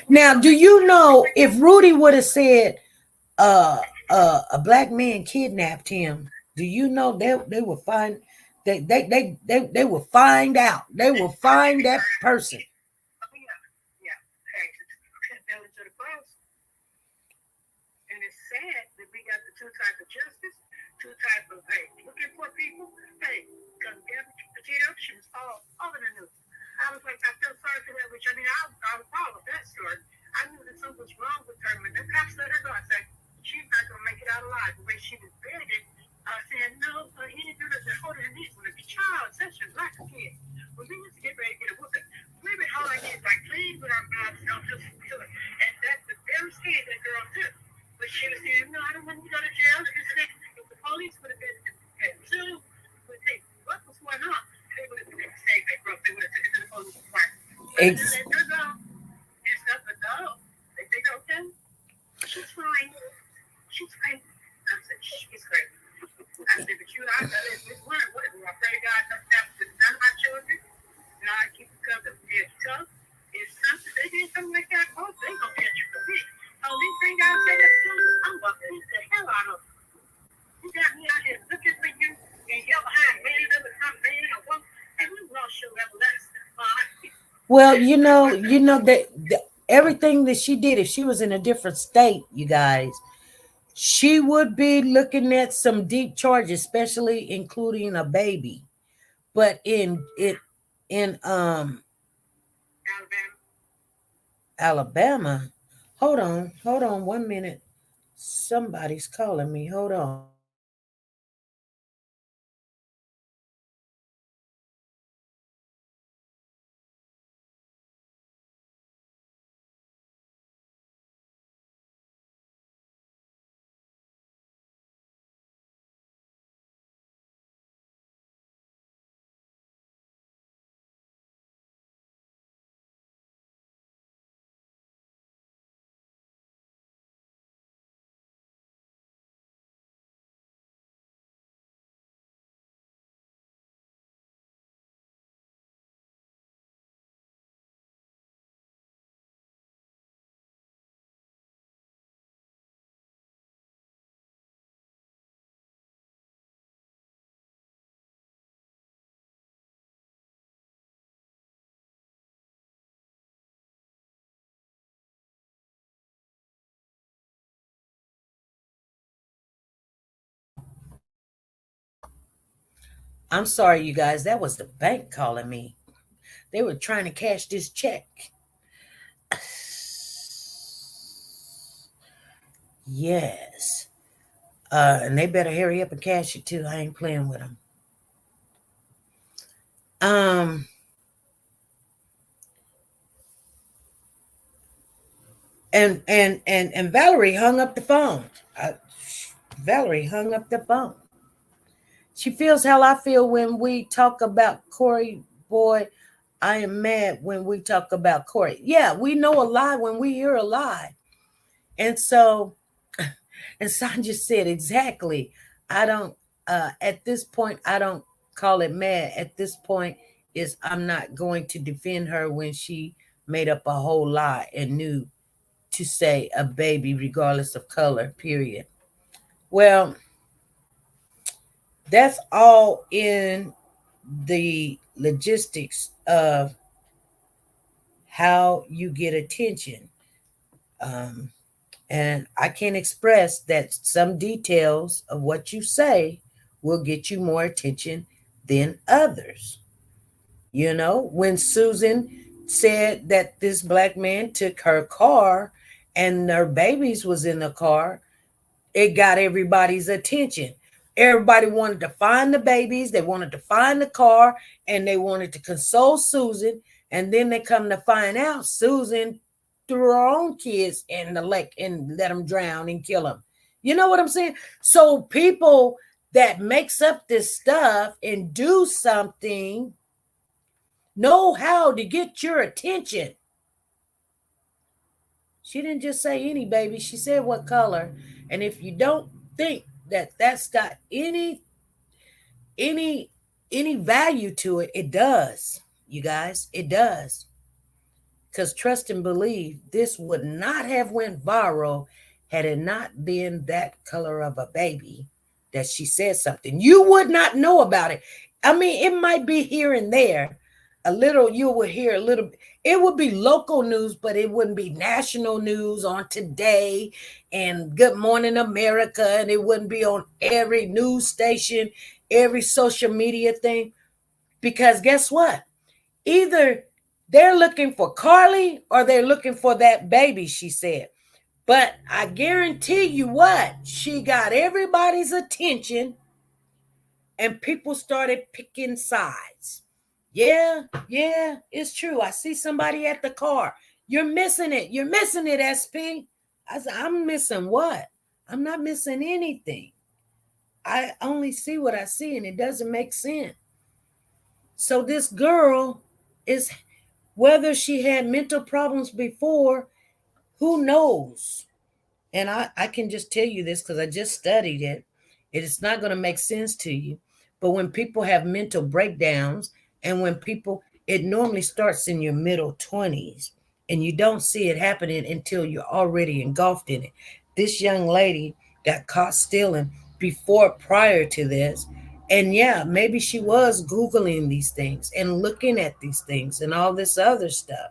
Now, do you know if Rudy would have said a black man kidnapped him, do you know they will find they will find out. They will find that person. Yeah. To the cross. And it's sad that we got the two types of justice, two types of looking for people. Hey, because Petition, she was all in the news. I was like, I feel sorry for her, which I mean, I was all of that story. I knew that something was wrong with her. When the cops let her go, I said, she's not going to make it out alive. The way she was begging, saying, no, he didn't do this. They're holding her knees. When a child, such a black kid, when we used to get ready to get a whooping, we would hold our hands like, please, with our mouths, don't just do it. And that's the very thing that girl did. But she was saying, no, I don't want you to go to jail. If the police would have been sued, would say, what was going on? They would have been safe. They would have taken it to the police department. But they let her go and stuff, but no. They think, okay, she's fine. She's fine. I said, she's great. I said, but you, I got it. This one, what? I pray to God, nothing happens to none of my children. God keep it covered. If tough, if something, they did something like that, oh, they gonna catch you for me. Only thing I say is, I'm gonna beat the hell out of them. You got me out here looking for you, and you're behind man of the man or woman, and we lost your everlasting. Well, you know that everything that she did, if she was in a different state, you guys, she would be looking at some deep charges, especially including a baby. But in Alabama, hold on 1 minute. Somebody's calling me. Hold on. I'm sorry, you guys. That was the bank calling me. They were trying to cash this check. Yes. And they better hurry up and cash it too. I ain't playing with them. And Valerie hung up the phone. Valerie hung up the phone. She feels how I feel when we talk about Corey. Boy, I am mad when we talk about Corey. Yeah, we know a lie when we hear a lie. And so, and Sandra said, exactly. I don't, at this point, I don't call it mad. At this point, is I'm not going to defend her when she made up a whole lie and knew to say a baby regardless of color, period. Well, that's all in the logistics of how you get attention. And I can express that some details of what you say will get you more attention than others. You know, when Susan said that this black man took her car and her babies was in the car, it got everybody's attention. Everybody wanted to find the babies, they wanted to find the car, and they wanted to console Susan. And then they come to find out Susan threw her own kids in the lake and let them drown and kill them. You know what I'm saying? So people that makes up this stuff and do something know how to get your attention. She didn't just say any baby. She said what color. And if you don't think that that's got any value to it, it does, you guys. It does. Because trust and believe, this would not have went viral had it not been that color of a baby that she said something. You would not know about it. I mean, it might be here and there. A little, you would hear a little. It would be local news, but it wouldn't be national news on Today and Good Morning America. And it wouldn't be on every news station, every social media thing. Because guess what? Either they're looking for Carly or they're looking for that baby, she said. But I guarantee you what? She got everybody's attention and people started picking sides. Yeah, it's true. I see somebody at the car. You're missing it. You're missing it, SP. I said, I'm missing what? I'm not missing anything. I only see what I see and it doesn't make sense. So this girl is, whether she had mental problems before, who knows? And I can just tell you this because I just studied it. It's not going to make sense to you. But when people have mental breakdowns and when people, it normally starts in your middle 20s and you don't see it happening until you're already engulfed in it. This young lady got caught stealing prior to this. And yeah, maybe she was Googling these things and looking at these things and all this other stuff.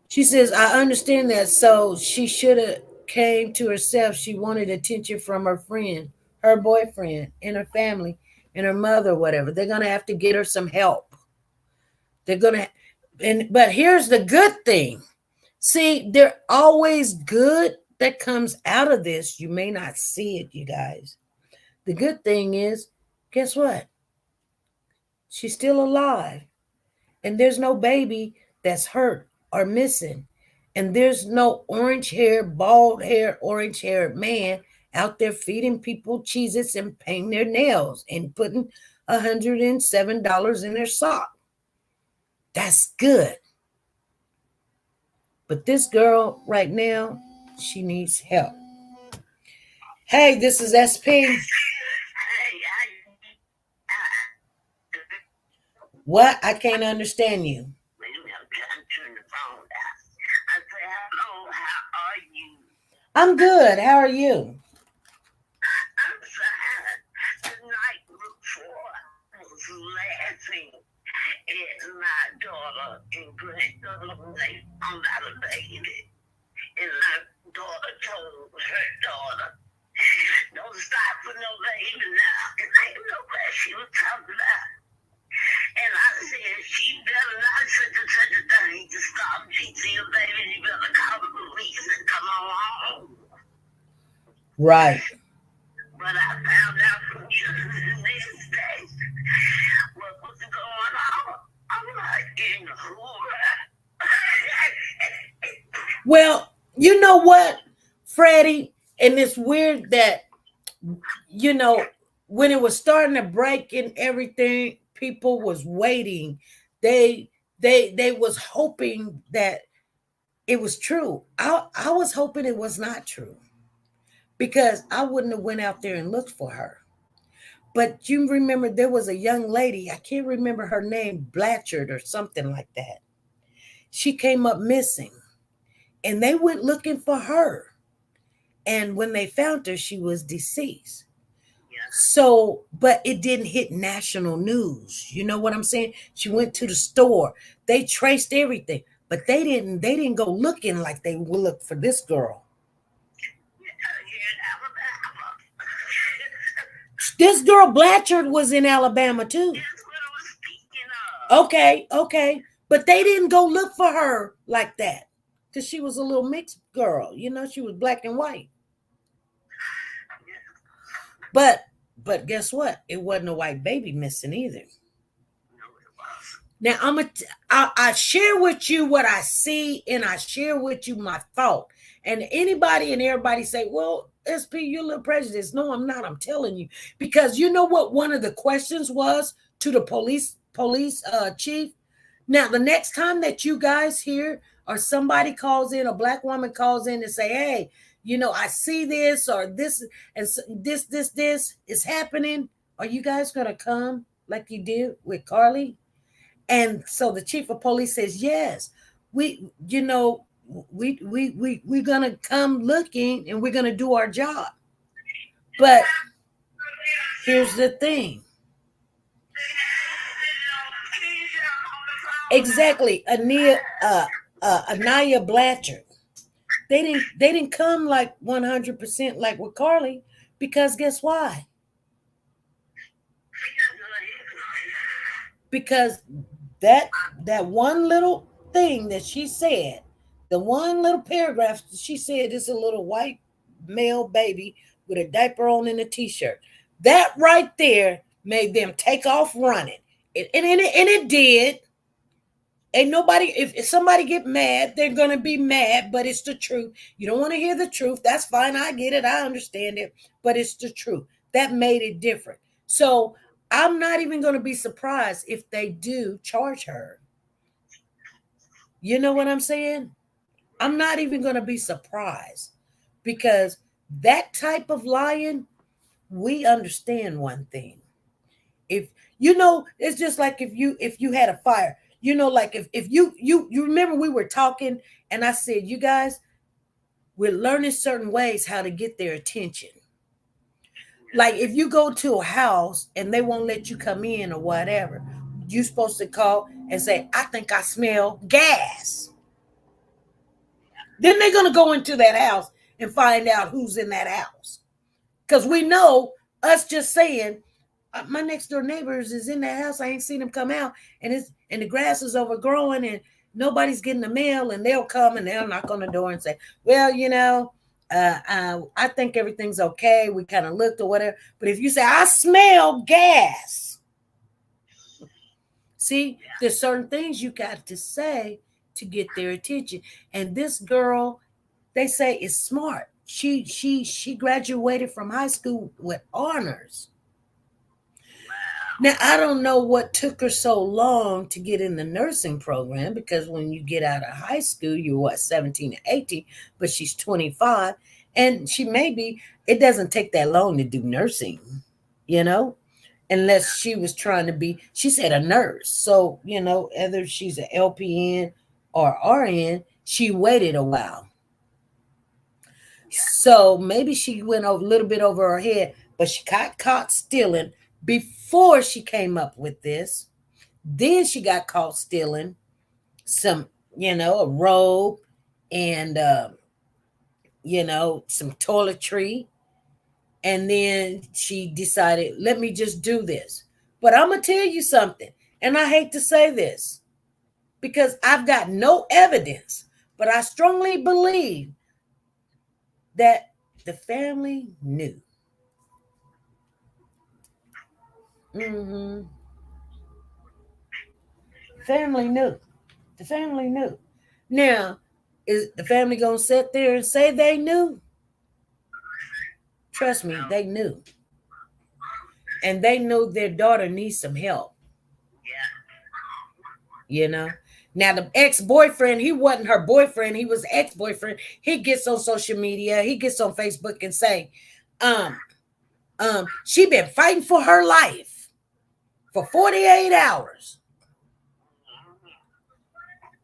She says, I understand that. So she should have came to herself. She wanted attention from her friend, her boyfriend, and her family, and her mother, whatever. They're going to have to get her some help. They're going to, but here's the good thing. See, they're always good that comes out of this. You may not see it, you guys. The good thing is, guess what? She's still alive. And there's no baby that's hurt or missing. And there's no orange hair, bald hair, orange haired man out there feeding people Cheez-Its and painting their nails and putting $107 in their sock. That's good. But this girl right now, she needs help. Hey, this is SP. What? I can't understand you. I'm good. How are you? I'm fine. Tonight before I was laughing at my daughter and granddaughter. I'm not a baby. And my daughter told her daughter, don't stop with no baby now. And I didn't know what she was talking about. And I said, she better not such a thing to stop teaching your baby. You better call the police and come on home. Right. But I found out from you the next day what was going on. I'm like, in who? Well, you know what, Freddie, and it's weird that you know when it was starting to break and everything, people was waiting. They they was hoping that it was true. I was hoping it was not true because I wouldn't have went out there and looked for her. But you remember there was a young lady, I can't remember her name, Blatchard or something like that. She came up missing and they went looking for her. And when they found her, she was deceased. So, but it didn't hit national news. You know what I'm saying? She went to the store. They traced everything, but they didn't go looking like they would look for this girl. This girl Blatchard was in Alabama too. Okay, okay. But they didn't go look for her like that. Because she was a little mixed girl. You know, she was black and white. But guess what? It wasn't a white baby missing either. Now I share with you what I see, and I share with you my thought. And anybody and everybody say, well, SP, you're a little prejudiced. No, I'm not. I'm telling you. Because you know what one of the questions was to the police chief? Now, the next time that you guys hear or somebody calls in, a black woman calls in and say, hey, you know, I see this or this and this is happening. Are you guys going to come like you did with Carly? And so the chief of police says, yes, we're going to come looking and we're going to do our job. But here's the thing. Exactly. Anaya Blatchard. They didn't come like 100% like with Carly, because guess why? Because that one little thing that she said, the one little paragraph she said is a little white male baby with a diaper on and a t-shirt. That right there made them take off running. And it did. Ain't nobody, if somebody get mad, they're going to be mad, but it's the truth. You don't want to hear the truth. That's fine. I get it. I understand it, but it's the truth. That made it different. So I'm not even going to be surprised if they do charge her. You know what I'm saying? I'm not even going to be surprised, because that type of lying, we understand one thing. If you know, it's just like if you had a fire. You know, like if you remember we were talking and I said, you guys, we're learning certain ways how to get their attention. Like if you go to a house and they won't let you come in or whatever, you're supposed to call and say, I think I smell gas. Then they're going to go into that house and find out who's in that house. Because we know, us just saying, my next door neighbors is in that house. I ain't seen them come out, and the grass is overgrowing, and nobody's getting the mail. And they'll come and they'll knock on the door and say, "Well, you know, I think everything's okay. We kind of looked or whatever." But if you say, "I smell gas," see, there's certain things you got to say to get their attention. And this girl, they say, is smart. She graduated from high school with honors. Now, I don't know what took her so long to get in the nursing program, because when you get out of high school, you're what, 17 or 18, but she's 25. And it doesn't take that long to do nursing, you know, unless she was trying to be, she said, a nurse. So, you know, whether she's an LPN or RN, she waited a while. So maybe she went a little bit over her head, but she got caught stealing before she came up with this. Then she got caught stealing some, you know, a robe and, you know, some toiletry. And then she decided, let me just do this. But I'm going to tell you something. And I hate to say this because I've got no evidence, but I strongly believe that the family knew. Family knew. The family knew. Now, Is the family gonna sit there and say they knew? Trust me, they knew. And they know their daughter needs some help. You know? Now the ex-boyfriend, he wasn't her boyfriend, he was ex-boyfriend. He gets on social media, he gets on Facebook and say, she been fighting for her life for 48 hours.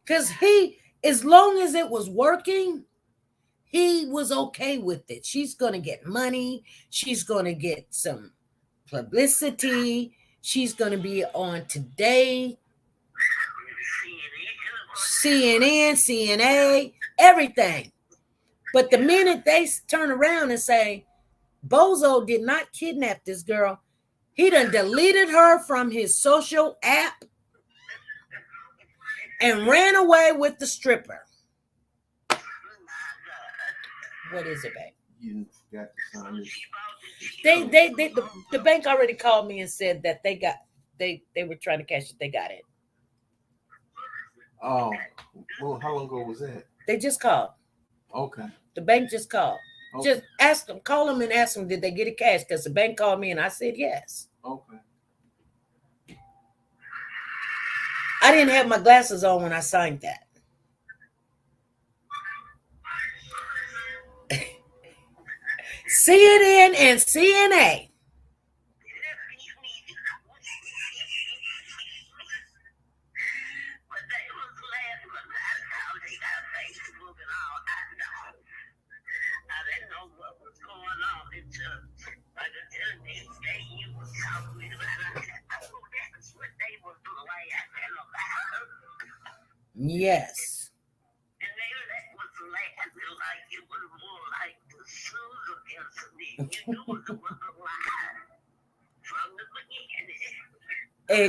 Because he, as long as it was working, he was okay with it. She's going to get money. She's going to get some publicity. She's going to be on Today, CNN, CNA, everything. But the minute they turn around and say, Bozo did not kidnap this girl, he done deleted her from his social app and ran away with the stripper. What is it, babe? You got to sign this. The bank already called me and said that they were trying to cash it. They got it. Oh, well, how long ago was that? They just called. Okay. The bank just called. Okay. Just ask them, call them and ask them, did they get it cash? Because the bank called me and I said yes. Okay. I didn't have my glasses on when I signed that. CNN and CNA. Yes. And they was laughing like it was more like the Susan incident. You knew it was a lie from the beginning.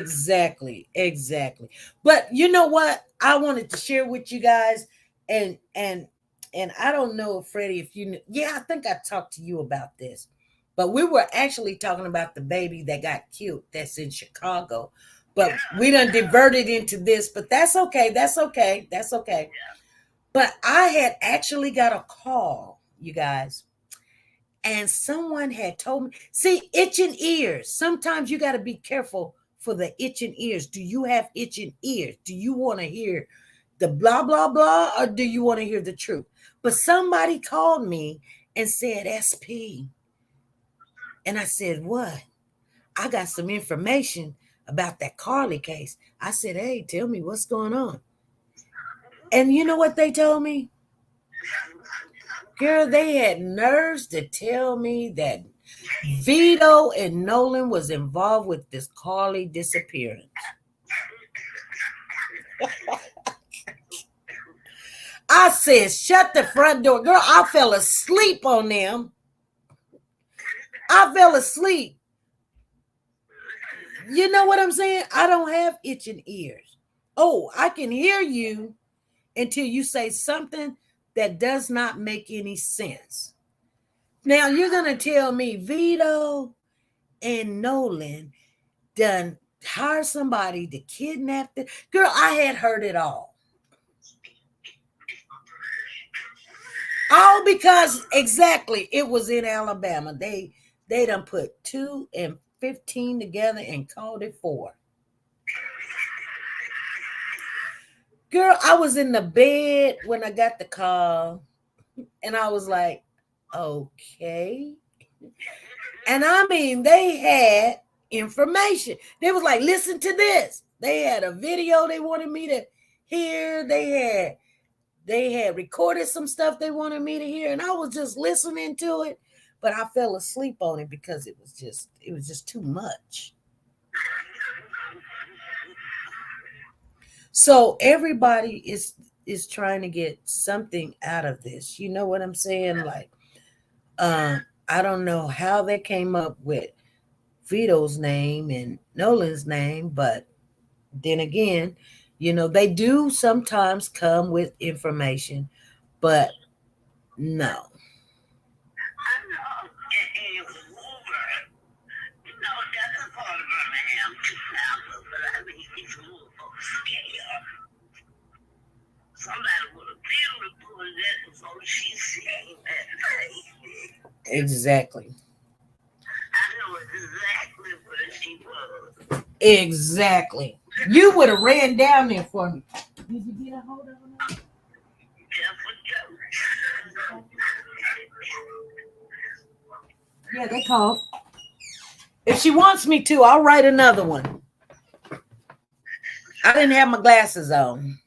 Exactly. But you know what? I wanted to share with you guys, and I don't know, Freddie, if you knew. Yeah, I think I talked to you about this. But we were actually talking about the baby that got killed that's in Chicago. But we done diverted into this, but that's okay. But I had actually got a call, you guys, and someone had told me, see, itching ears. Sometimes you got to be careful for the itching ears. Do you have itching ears? Do you want to hear the blah, blah, blah, or do you want to hear the truth? But somebody called me and said, SP. And I said, what? I got some information about that Carly case. I said, hey, tell me what's going on. And you know what they told me? Girl, they had nerves to tell me that Vito and Nolan was involved with this Carly disappearance. I said, shut the front door. Girl, I fell asleep on them. I fell asleep. You know what I'm saying? I don't have itching ears. Oh, I can hear you until you say something that does not make any sense. Now, you're going to tell me Vito and Nolan done hire somebody to kidnap them. Girl, I had heard it all. All because, exactly, it was in Alabama. They done put 2 and 15 together and called it 4. Girl, I was in the bed when I got the call, and I was like, okay. And I mean, they had information. They was like, listen to this. They had a video they wanted me to hear. They had recorded some stuff they wanted me to hear, and I was just listening to it. But I fell asleep on it because it was just too much. So everybody is trying to get something out of this. You know what I'm saying? Like, I don't know how they came up with Vito's name and Nolan's name, but then again, you know, they do sometimes come with information, but no. Somebody would have been reported So she's seeing that face. Exactly. I know exactly where she was. Exactly. You would have ran down there for me. Did you get a hold of her? Just for jokes. Yeah, they called. If she wants me to, I'll write another one. I didn't have my glasses on.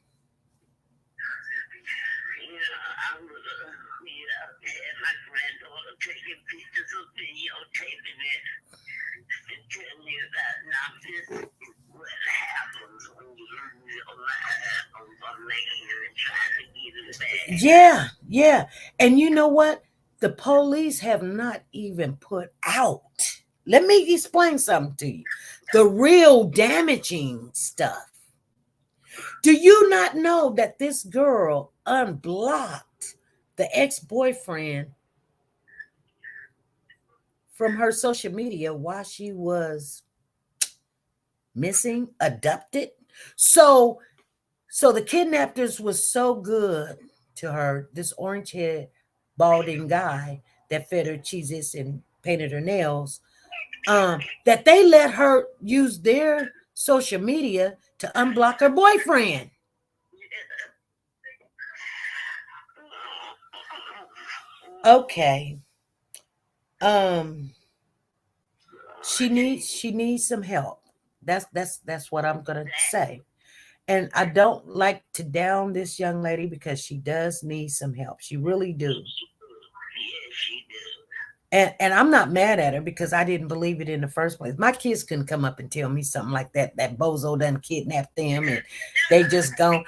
Yeah, yeah. And you know what? The police have not even put out. Let me explain something to you. The real damaging stuff. Do you not know that this girl unblocked the ex-boyfriend from her social media while she was missing, abducted? So the kidnappers was so good to her, this orange-haired, balding guy that fed her Cheez-Its and painted her nails, that they let her use their social media to unblock her boyfriend. Okay. She needs some help. That's what I'm gonna say. And I don't like to down this young lady because she does need some help. She really do. And I'm not mad at her because I didn't believe it in the first place. My kids couldn't come up and tell me something like that. That bozo done kidnapped them and they just gone.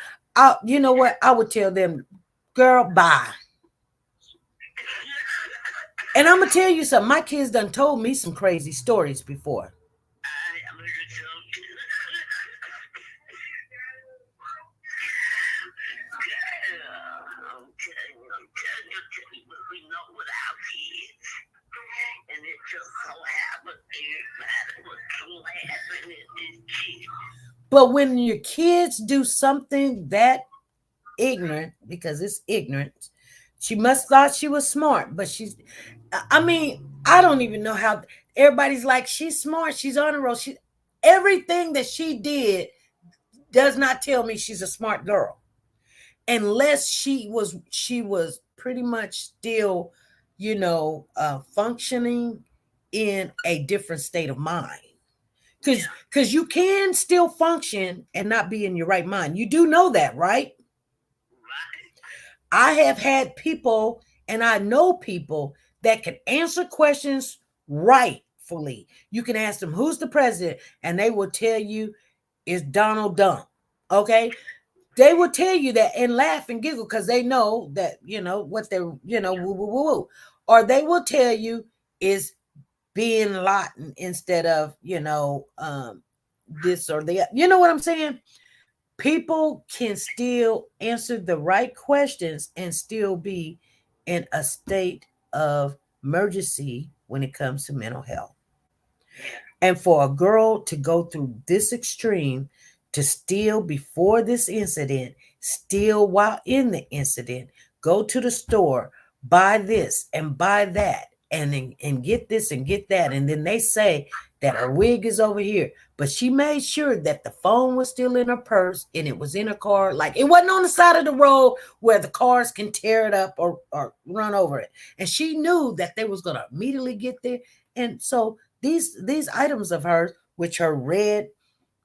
You know what? I would tell them, girl, bye. And I'm gonna tell you something. My kids done told me some crazy stories before. But when your kids do something that ignorant, because it's ignorant, she must thought she was smart, but I mean, I don't even know how everybody's like, she's smart, she's on a roll. Everything that she did does not tell me she's a smart girl. Unless she was pretty much still, functioning in a different state of mind. Because you can still function and not be in your right mind. You do know that, right? I have had people, and I know people that can answer questions rightfully. You can ask them, who's the president? And they will tell you it's Donald Trump. Okay? They will tell you that and laugh and giggle because they know that, what they're, woo, woo, woo, woo. Or they will tell you is Bin Laden instead of, this or that. You know what I'm saying? People can still answer the right questions and still be in a state of emergency when it comes to mental health. And for a girl to go through this extreme, to steal before this incident, steal while in the incident, go to the store, buy this and buy that, and get this and get that. And then they say that her wig is over here. But she made sure that the phone was still in her purse and it was in her car. Like it wasn't on the side of the road where the cars can tear it up or run over it. And she knew that they was going to immediately get there. And so these items of hers, which her red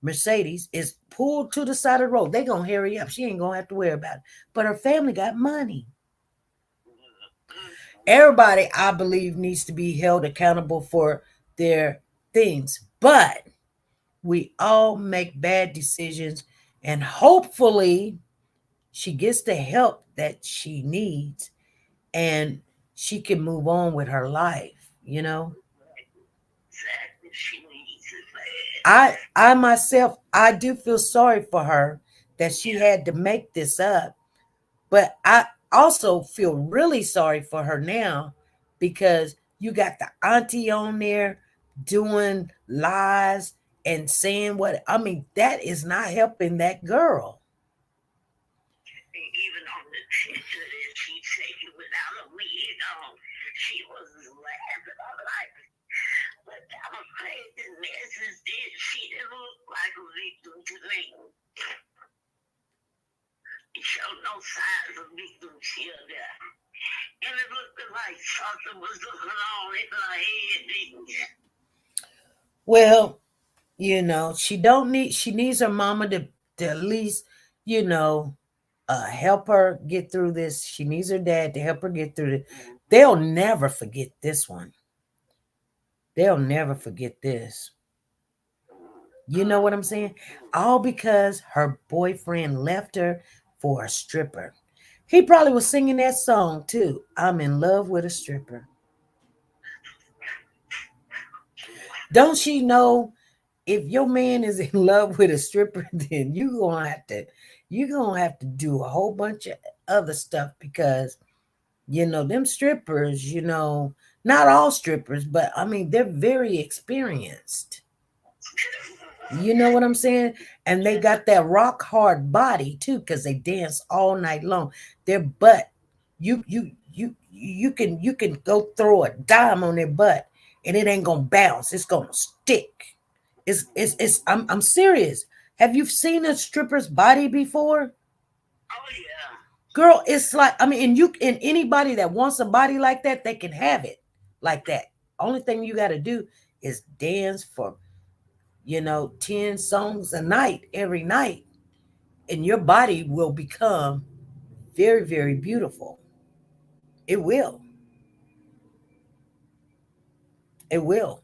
Mercedes, is pulled to the side of the road. They're going to hurry up. She ain't going to have to worry about it. But her family got money. Everybody, I believe, needs to be held accountable for their things. But we all make bad decisions. And hopefully she gets the help that she needs and she can move on with her life, I myself, I do feel sorry for her that she had to make this up. But I also feel really sorry for her now because you got the auntie on there doing lies and saying that is not helping that girl. Even on the She said that she shaking without a wig on. She was laughing. I'm like, but that was crazy message. She didn't look like a victim to me. She showed no signs of victimship there. And it looked like something was looking on in her head, didn't it? Well, she needs her mama to at least, help her get through this. She needs her dad to help her get through it. They'll never forget this one. They'll never forget this. You know what I'm saying? All because her boyfriend left her for a stripper. He probably was singing that song too. I'm in love with a stripper. Don't she know if your man is in love with a stripper, then you're gonna have to do a whole bunch of other stuff because them strippers, not all strippers, but I mean they're very experienced. You know what I'm saying? And they got that rock hard body too, because they dance all night long. Their butt, you can go throw a dime on their butt and it ain't gonna bounce. It's gonna stick. I'm serious. Have you seen a stripper's body before? Oh yeah. Girl, it's like, I mean, and anybody that wants a body like that, they can have it like that. Only thing you got to do is dance for 10 songs a night every night, and your body will become very, very beautiful. It will. It will.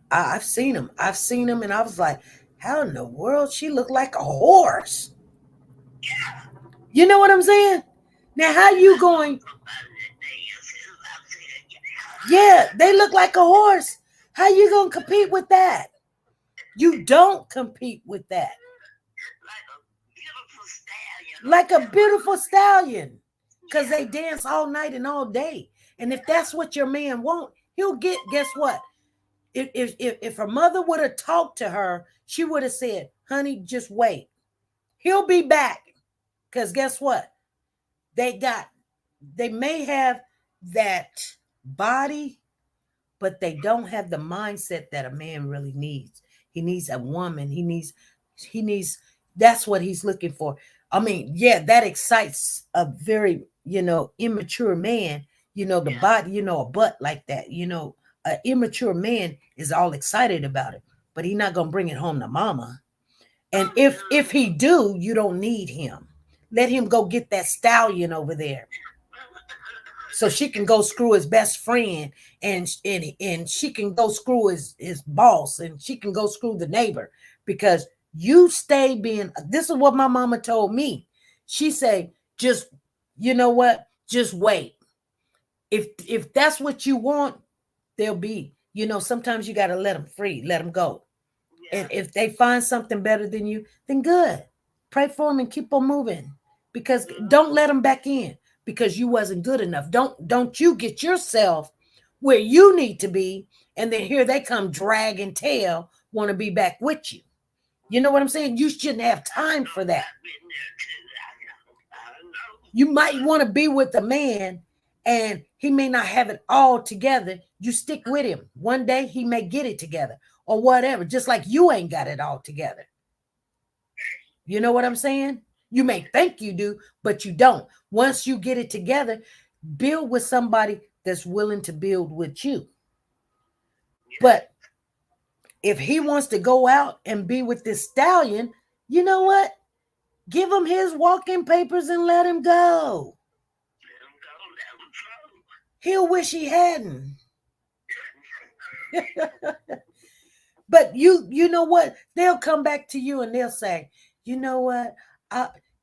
I've seen them. And I was like, how in the world she looked like a horse? You know what I'm saying? Now, how you going? Yeah, they look like a horse. How you going to compete with that? You don't compete with that. Like a beautiful stallion. Because they dance all night and all day. And if that's what your man wants, he'll get, guess what? If her mother would have talked to her, she would have said, honey, just wait. He'll be back. Because guess what? They may have that body, but they don't have the mindset that a man really needs. He needs a woman. He needs, that's what he's looking for. I mean, yeah, that excites a very, immature man, the body, a butt like that, an immature man is all excited about it, but he's not going to bring it home to mama. And if he do, you don't need him. Let him go get that stallion over there. So she can go screw his best friend and she can go screw his boss and she can go screw the neighbor because you stay being, this is what my mama told me. She said, just, you know what? Just wait. If that's what you want, they'll be, sometimes you got to let them free, let them go. Yeah. And if they find something better than you, then good. Pray for them and keep on moving because don't let them back in. Because you wasn't good enough. Don't you get yourself where you need to be, and then here they come dragging tail, want to be back with you. You know what I'm saying? You shouldn't have time for that. You might want to be with a man, and he may not have it all together. You stick with him. One day he may get it together or whatever, just like you ain't got it all together. You know what I'm saying? You may think you do, but you don't. Once you get it together, build with somebody that's willing to build with you. But if he wants to go out and be with this stallion, you know what? Give him his walking papers and let him go. He'll wish he hadn't. But you know what? They'll come back to you and they'll say, you know what?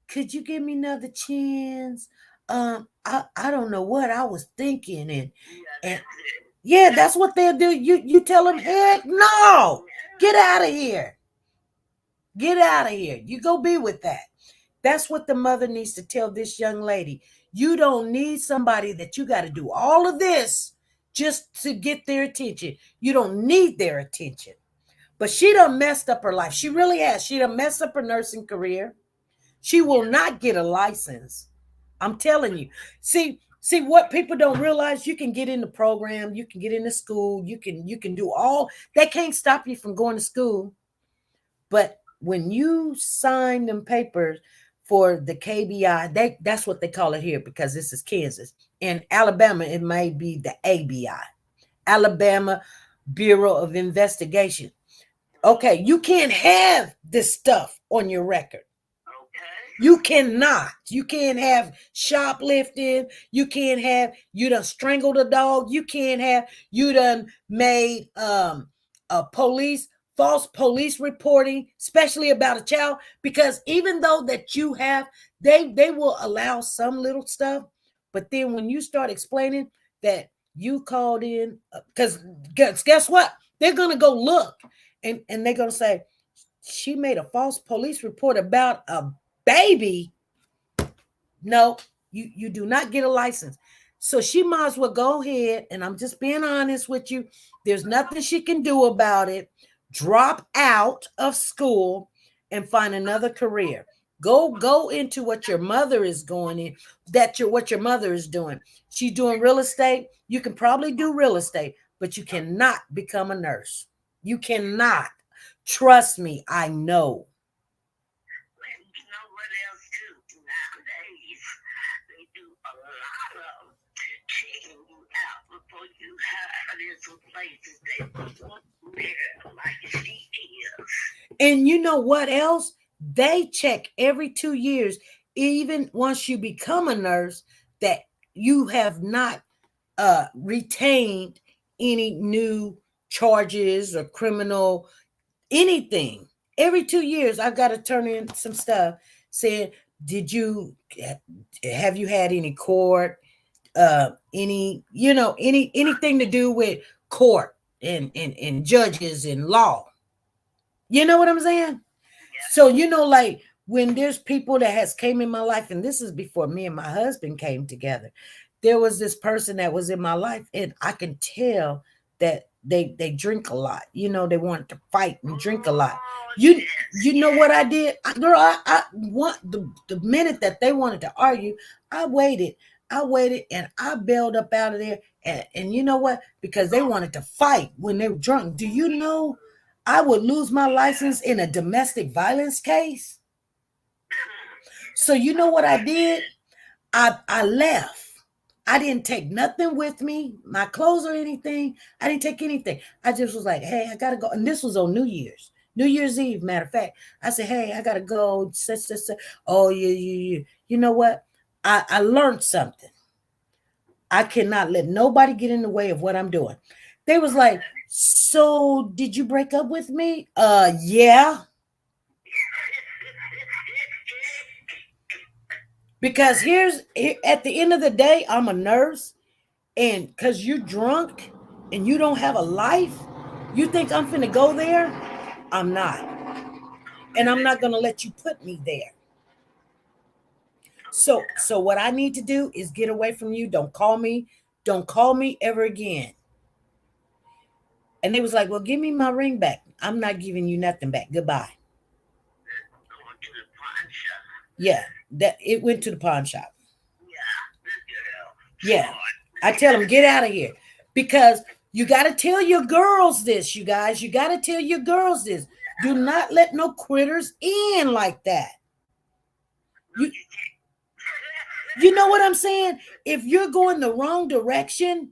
Could you give me another chance? I don't know what I was thinking. And yeah, that's what they'll do. You tell them, heck no, get out of here. Get out of here. You go be with that. That's what the mother needs to tell this young lady. You don't need somebody that you got to do all of this just to get their attention. You don't need their attention. But she done messed up her life. She really has. She done messed up her nursing career. She will not get a license I'm telling you. See what people don't realize, you can get in the program, you can get into school, you can do all. They can't stop you from going to school. But when you sign them papers for the KBI, that's what they call it here because this is Kansas. In Alabama, it may be the ABI, Alabama Bureau of Investigation. Okay, you can't have this stuff on your record. You cannot. You can't have shoplifting. You can't have you done strangled a dog. You can't have you done made a false police reporting, especially about a child. Because even though that you have, they will allow some little stuff, but then when you start explaining that you called in, because guess what? They're gonna go look and they're gonna say she made a false police report about a baby. No, you do not get a license. So she might as well go ahead, and I'm just being honest with you. There's nothing she can do about it. Drop out of school and find another career. Go into what your mother is going in. What your mother is doing. She's doing real estate. You can probably do real estate, but you cannot become a nurse. You cannot. Trust me, I know. You know what else too? Nowadays, they do a lot of checking you out before you hide in some places. They want you there like she is. And you know what else? They check every 2 years, even once you become a nurse, that you have not retained any new charges or criminal anything. Every 2 years, I've got to turn in some stuff saying, have you had any court, anything to do with court and judges and law? You know what I'm saying? So, like when there's people that has came in my life, and this is before me and my husband came together, there was this person that was in my life, and I can tell that they drink a lot. They wanted to fight and drink a lot. You know what I did? I want the minute that they wanted to argue, I waited and I bailed up out of there. And you know what? Because they wanted to fight when they were drunk. Do you know I would lose my license in a domestic violence case? So you know what I did? I left. I didn't take nothing with me, my clothes or anything. I didn't take anything. I just was like, hey, I got to go. And this was on New Year's Eve, matter of fact. I said, hey, I got to go. Oh, you know what? I learned something. I cannot let nobody get in the way of what I'm doing. They was like, so did you break up with me? Yeah. Because at the end of the day, I'm a nurse, and because you're drunk and you don't have a life, you think I'm finna go there? I'm not. And I'm not going to let you put me there. So what I need to do is get away from you. Don't call me. Don't call me ever again. And they was like, well, give me my ring back. I'm not giving you nothing back. Goodbye. Going to the pawn shop. Yeah, that it went to the pawn shop. Yeah, Yeah. I tell them, get out of here. Because you got to tell your girls this, you guys. You got to tell your girls this. Do not let no critters in like that. You know what I'm saying? If you're going the wrong direction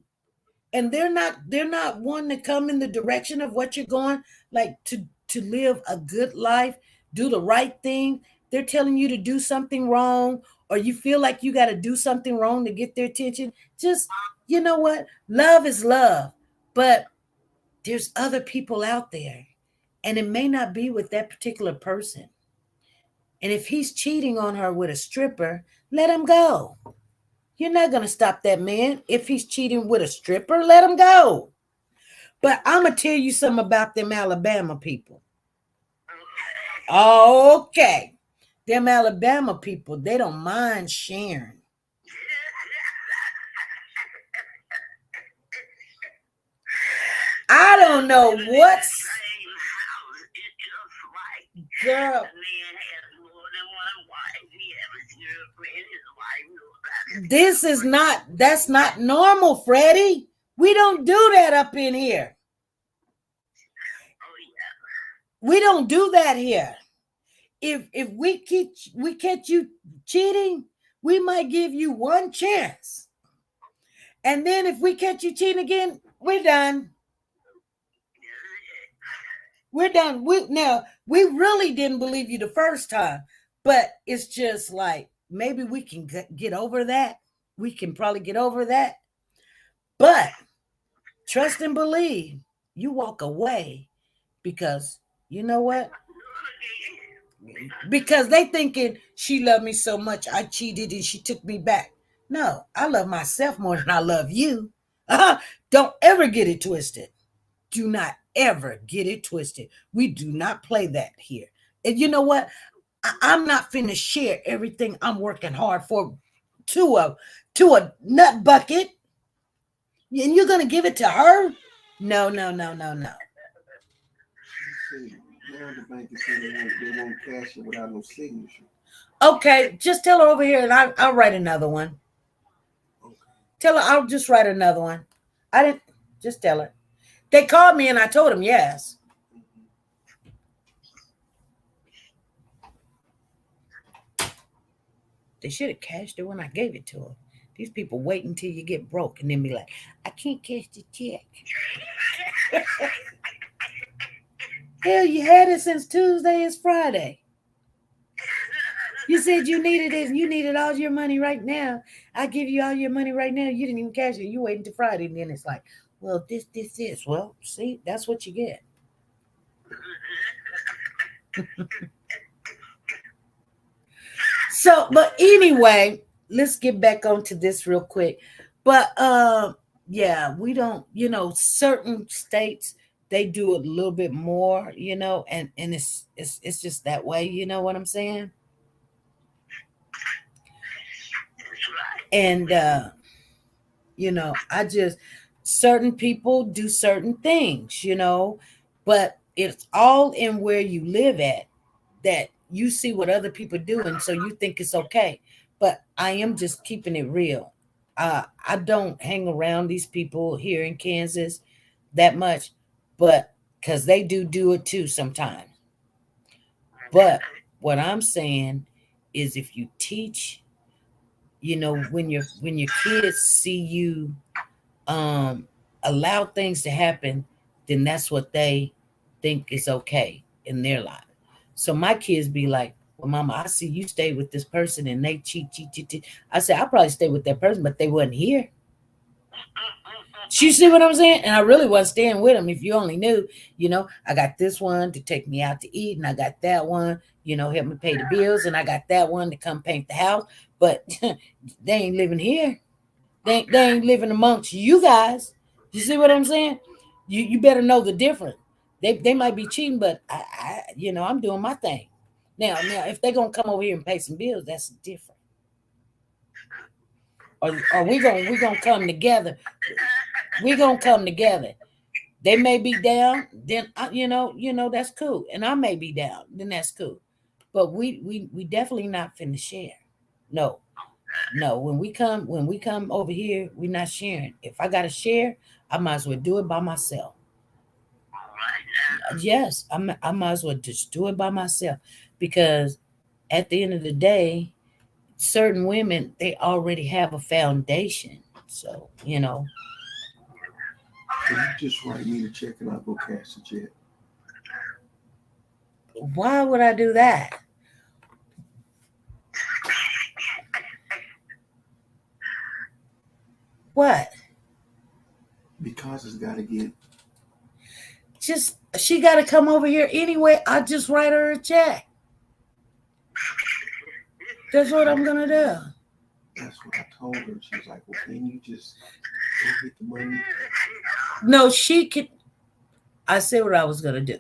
and they're not wanting to come in the direction of what you're going, like to live a good life, do the right thing, they're telling you to do something wrong, or you feel like you got to do something wrong to get their attention. Just, you know what? Love is love, but there's other people out there, and it may not be with that particular person. And if he's cheating on her with a stripper, let him go. You're not going to stop that man. If he's cheating with a stripper, let him go. But I'm going to tell you something about them Alabama people. Okay. Them Alabama people, they don't mind sharing. I don't know what's... Girl. That's not normal, Freddie. We don't do that up in here. We don't do that here. If we catch you cheating, we might give you one chance. And then if we catch you cheating again, we're done. We're done. We really didn't believe you the first time, but it's just like maybe we can get over that. We can probably get over that. But trust and believe, you walk away because you know what? Because they thinking she loved me so much, I cheated and she took me back. No, I love myself more than I love you. Don't ever get it twisted. Do not ever get it twisted. We do not play that here. And you know what? I'm not finna share everything I'm working hard for to a nut bucket. And you're gonna give it to her? No. Now the bank is saying they won't cash it without no signature. Okay, just tell her over here and I'll write another one. Okay. Tell her I'll just write another one. I didn't just tell her. They called me and I told them yes. They should have cashed it when I gave it to them. These people wait until you get broke and then be like, I can't cash the check. Hell, you had it since Tuesday is Friday. You said you needed it and you needed all your money right now. I give you all your money right now. You didn't even cash it. You waiting till Friday. And then it's like, well, this. Well, see, that's what you get. So, but anyway, let's get back onto this real quick. But yeah, we don't, certain states they do it a little bit more, and it's just that way, you know what I'm saying? And I just certain people do certain things, but it's all in where you live at that you see what other people do, and so you think it's okay. But I am just keeping it real. I don't hang around these people here in Kansas that much, but because they do it too sometimes. But what I'm saying is, if you teach, when your kids see you allow things to happen, then that's what they think is okay in their life. So my kids be like, well, Mama, I see you stay with this person and they cheat. I said, I probably stay with that person, but they wasn't here. You see what I'm saying? And I really wasn't staying with them. If you only knew, I got this one to take me out to eat, and I got that one, help me pay the bills, and I got that one to come paint the house. But they ain't living here. They ain't living amongst you guys. You see what I'm saying? You better know the difference. They might be cheating, but I'm doing my thing. Now, if they're gonna come over here and pay some bills, that's different. Or we gonna come together. We're gonna come together. They may be down, then that's cool. And I may be down, then that's cool. But we definitely not finna share. No. When we come over here, we're not sharing. If I gotta share, I might as well do it by myself. Yes, I might as well just do it by myself, because at the end of the day, certain women, they already have a foundation. So, Can you just write me the check and I'll go cash the check? Why would I do that? What? Because it's got to get. She got to come over here anyway. I just write her a check. That's what I'm gonna do. That's what I told her. She was like, "Well, can you just go get the money?" No, she could. I said what I was gonna do.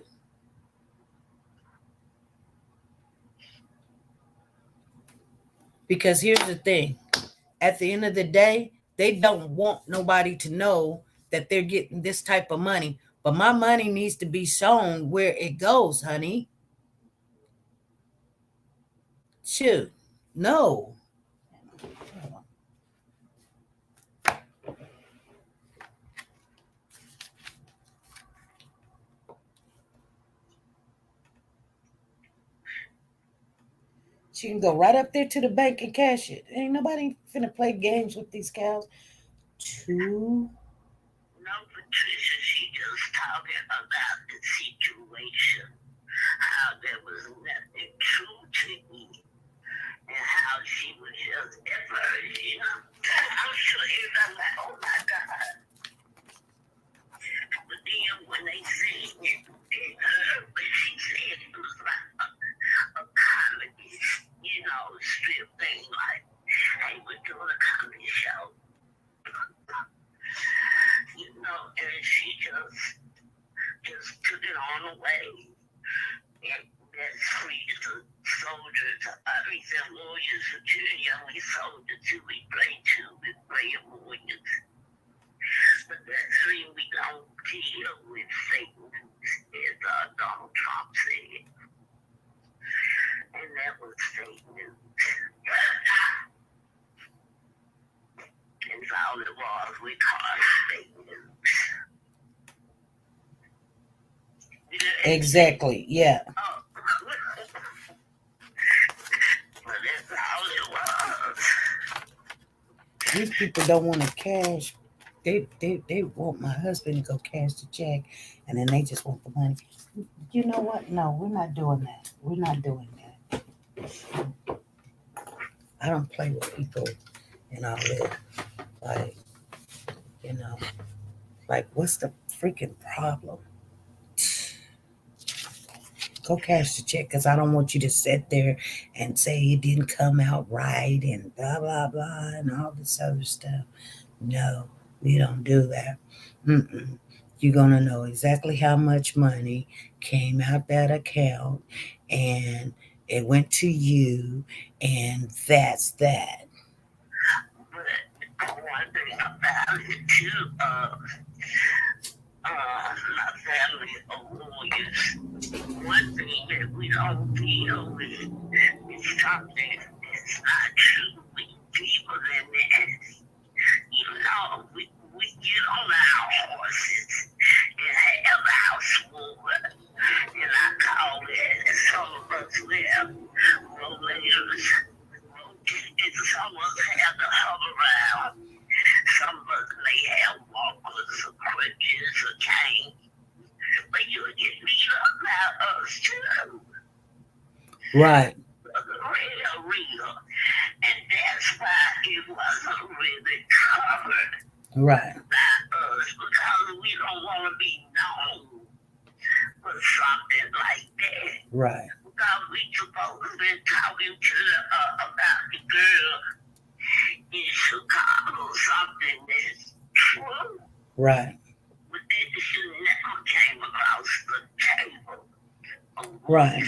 Because here's the thing. At the end of the day, they don't want nobody to know that they're getting this type of money. But my money needs to be shown where it goes, honey. Shoot. No. She can go right up there to the bank and cash it. Ain't nobody finna play games with these cows. Two. No, Patricia, she just talking about the situation, how there was nothing true to me, and how she was just at first, I'm sure everybody like, oh my God. But then when they seen it, they heard what she said, it was like a comedy, strip thing, like they were doing a comedy show. And she just took it on away. And that's free to soldiers, lawyers, we soldiers too, we play too, we play warriors. But that's free, we don't deal with Satan, as Donald Trump said. And that was fake news. That's all it was. We call it fake news. Exactly. Yeah. Oh. But that's all it was. These people don't want to cash. They want my husband to go cash the check, and then they just want the money. You know what? No, we're not doing that. We're not doing that. I don't play with people and all that. Like, like, what's the freaking problem? Go cash the check, because I don't want you to sit there and say it didn't come out right and blah, blah, blah, and all this other stuff. No, we don't do that. You're going to know exactly how much money came out that account, and it went to you, and that's that. But one thing about it too, my family of warriors, one thing that we don't deal with is something that's not true with people in this. We get on our horses and have our sword, and I call it, and some of us have rollers, and some of us have to hover around. Some of us may have walkers or crutches or canes, but you'll get beat up by us too. Right. Real. And that's why it wasn't really covered right. by us, because we don't want to be known for something like that. Right. Because we supposed to be talking to about the girl in Chicago, something that's true. Right. But it should never came across the table. Right.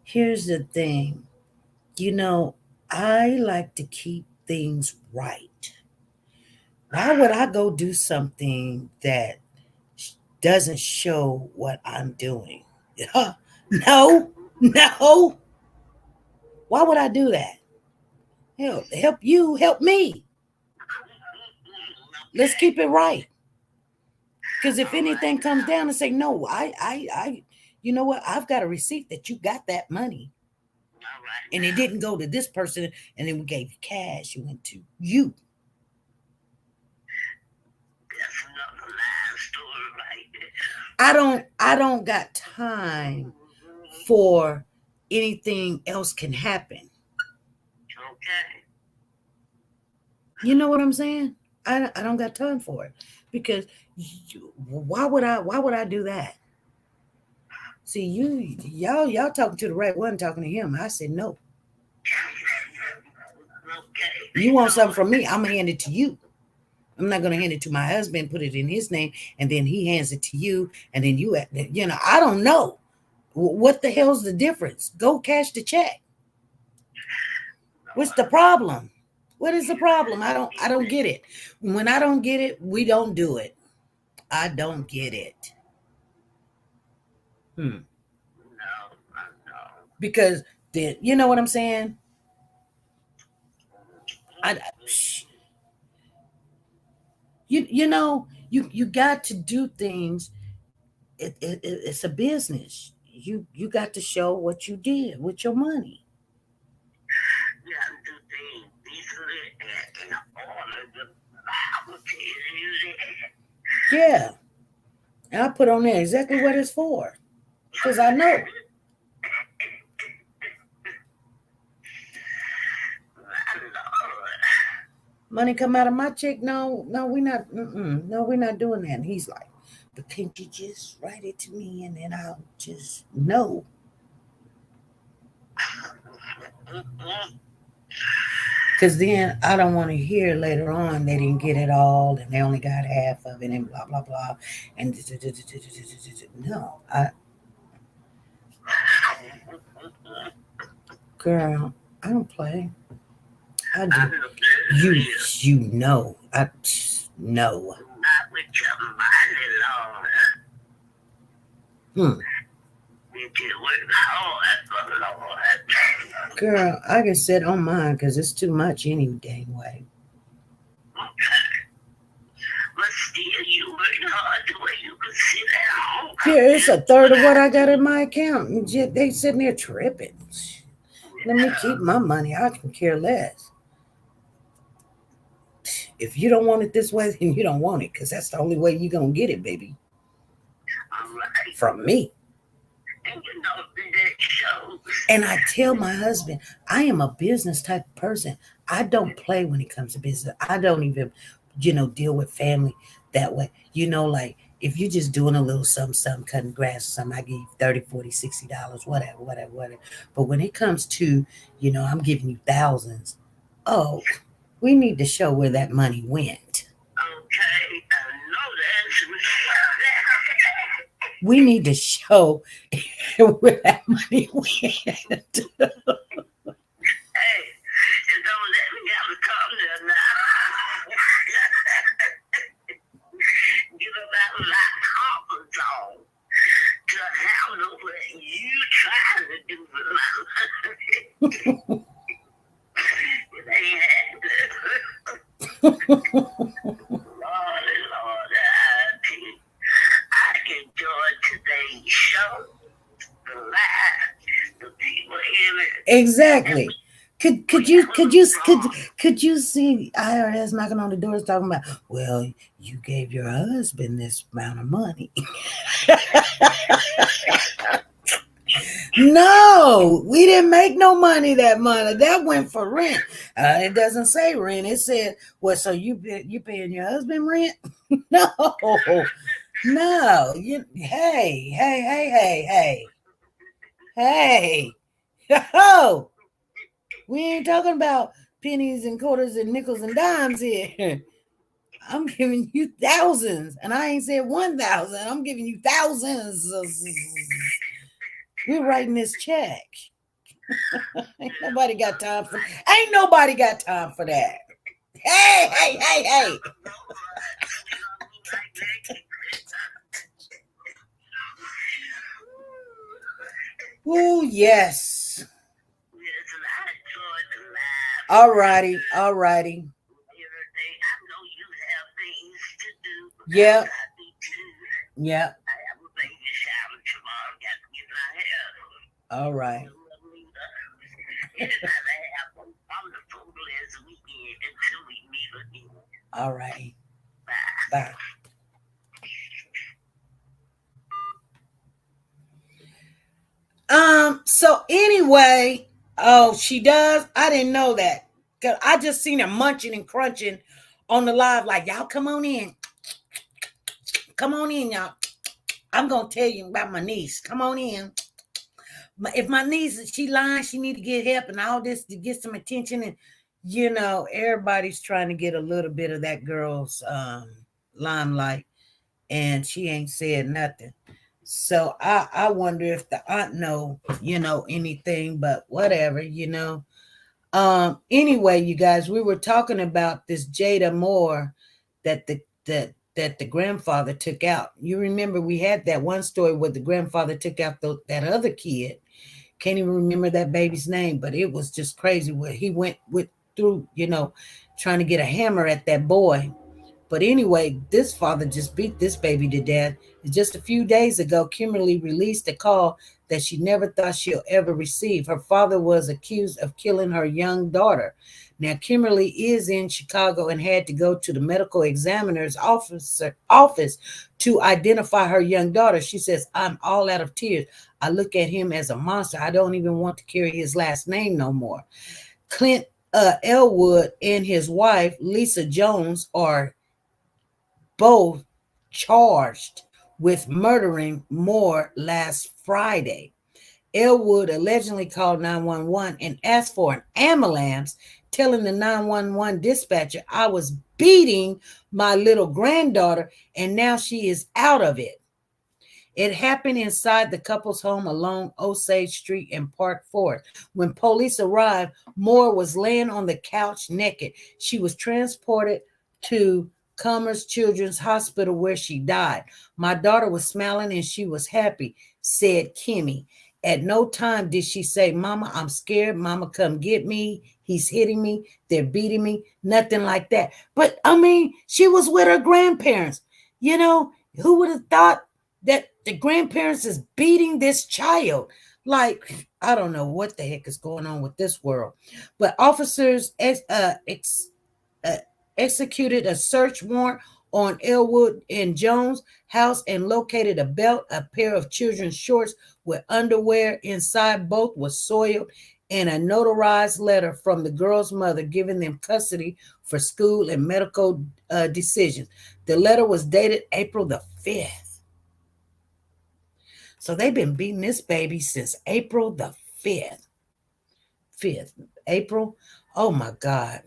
Here's the thing. I like to keep things right. Why would I go do something that doesn't show what I'm doing? No. Why would I do that? Help you, help me. Let's keep it right. Because if anything comes down and say, no, I you know what? I've got a receipt that you got that money. And it didn't go to this person, and then we gave you cash. It went to you. That's another line story right there. I don't got time for anything else can happen. Okay. You know what I'm saying? I don't got time for it, because why would I do that? See, y'all talking to the right one, talking to him. I said no. Okay. You want something from me? I'm gonna hand it to you. I'm not gonna hand it to my husband, put it in his name, and then he hands it to you, and then I don't know. What the hell's the difference? Go cash the check. What's the problem? What is the problem? I don't get it. When I don't get it, we don't do it. I don't get it. No. Because then, you know what I'm saying? You got to do things. It's a business. you got to show what you did with your money. You have to do things decently and in order. I will tell you that. Yeah. And I put on there exactly what it's for. Because I know. Money come out of my check? No, we're not. No, we're not doing that. And he's like, but can't you just write it to me and then I'll just know? Because then I don't want to hear later on they didn't get it all and they only got half of it and blah, blah, blah. And no, girl, I don't play. I do. You know. I know. Not with your money, Lord. You can work hard for Lord. Girl, I can sit on mine because it's too much any dang way. Okay. But still, you work hard the way you can sit at home. Yeah, it's a third of what I got in my account. And yet they sitting there tripping. Let me keep my money. I can care less. If you don't want it this way, then you don't want it, because that's the only way you're going to get it, baby. All right. From me. And you know, that shows. And I tell my husband, I am a business type of person. I don't play when it comes to business. I don't even, deal with family that way. Like if you're just doing a little something, cutting grass or something, I give you $30, $40, $60, whatever. But when it comes to, I'm giving you thousands. Oh, we need to show where that money went. Okay, I know that's. We need to show where that money went. Hey, don't let me have to come there now. Give about my comfort zone to handle what you trying to do with my money. It ain't happening. Lord, I can enjoy today's show. The live, the people in it. Exactly. Could you see IRS knocking on the doors talking about, well, you gave your husband this amount of money. No, we didn't make no money that month. That went for rent. It doesn't say rent. It said, well, so you paying your husband rent? No. Hey. Yo, we ain't talking about pennies and quarters and nickels and dimes here. I'm giving you thousands, and I ain't said 1,000. I'm giving you thousands. We're writing this check. Ain't nobody got time for that. Hey. Oh, yes. All righty. I know you have things to do. Yep. I do too. Yep. I have a baby shower tomorrow. Got to get my hair done. All right. Have a wonderful blessed weekend until we meet again. All right. Bye. So anyway, oh, she does? I didn't know that. Cause I just seen her munching and crunching on the live, like, y'all come on in. Come on in, y'all. I'm gonna tell you about my niece. Come on in. If my niece, she lying, she need to get help and all this to get some attention. And everybody's trying to get a little bit of that girl's limelight, and she ain't said nothing. So I wonder if the aunt know, anything, but whatever, Anyway, you guys, we were talking about this Jada Moore that the grandfather took out. You remember we had that one story where the grandfather took out that other kid. Can't even remember that baby's name, but it was just crazy where he went through, trying to get a hammer at that boy. But anyway, this father just beat this baby to death. And just a few days ago, Kimberly released a call that she never thought she'll ever receive. Her father was accused of killing her young daughter. Now, Kimberly is in Chicago and had to go to the medical examiner's office to identify her young daughter. She says, I'm all out of tears. I look at him as a monster. I don't even want to carry his last name no more. Clint Elwood and his wife, Lisa Jones, are both charged with murdering Moore last Friday. Elwood allegedly called 911 and asked for an ambulance, telling the 911 dispatcher, I was beating my little granddaughter and now she is out of it. It happened inside the couple's home along Osage Street in Park Forest. When police arrived, Moore was laying on the couch naked. She was transported to Commerce Children's Hospital where she died. My daughter was smiling and she was happy, said Kimmy. At no time did she say, Mama, I'm scared. Mama, come get me. He's hitting me. They're beating me. Nothing like that. But, I mean, she was with her grandparents. You know, who would have thought that the grandparents is beating this child? Like, I don't know what the heck is going on with this world. But officers executed a search warrant on Elwood and Jones' house and located a belt, a pair of children's shorts with underwear inside. Both was soiled, and a notarized letter from the girl's mother giving them custody for school and medical decisions. The letter was dated April the 5th. So they've been beating this baby since April the 5th. April. Oh my God.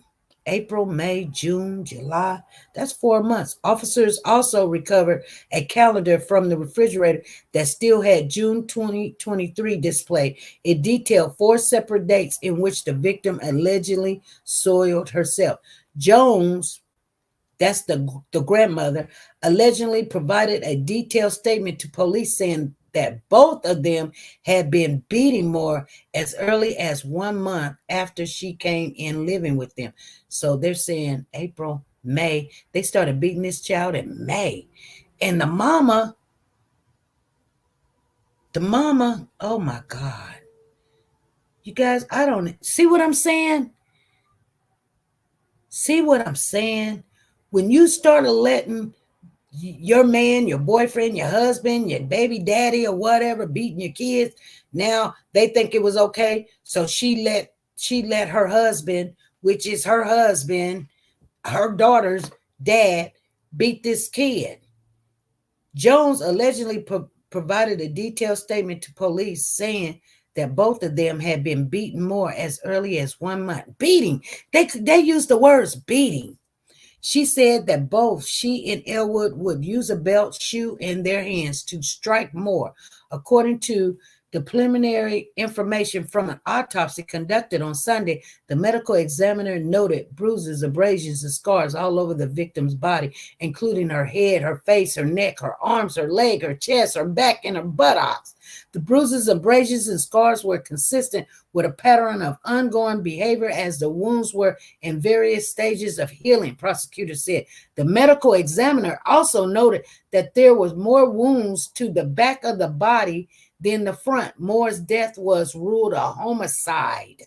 April, May, June, July. That's 4 months. Officers also recovered a calendar from the refrigerator that still had June 2023 displayed. It detailed 4 separate dates in which the victim allegedly soiled herself. Jones, that's the grandmother, allegedly provided a detailed statement to police saying that both of them had been beating Moore as early as 1 month after she came in living with them. So they're saying April, May. They started beating this child in May. And the mama, oh my God. You guys, I don't see what I'm saying. See what I'm saying? When you started letting your man, your boyfriend, your husband, your baby daddy or whatever beating your kids, now they think it was okay. So she let her husband, which is her husband, her daughter's dad, beat this kid. Jones allegedly provided a detailed statement to police saying that both of them had been beaten Moore as early as 1 month. Beating. They used the words beating. She said that both she and Elwood would use a belt, shoe in their hands to strike Moore. According to the preliminary information from an autopsy conducted on Sunday, the medical examiner noted bruises, abrasions, and scars all over the victim's body, including her head, her face, her neck, her arms, her leg, her chest, her back, and her buttocks. The bruises, abrasions, and scars were consistent with a pattern of ongoing behavior as the wounds were in various stages of healing, prosecutors said. The medical examiner also noted that there was more wounds to the back of the body than the front. Moore's death was ruled a homicide.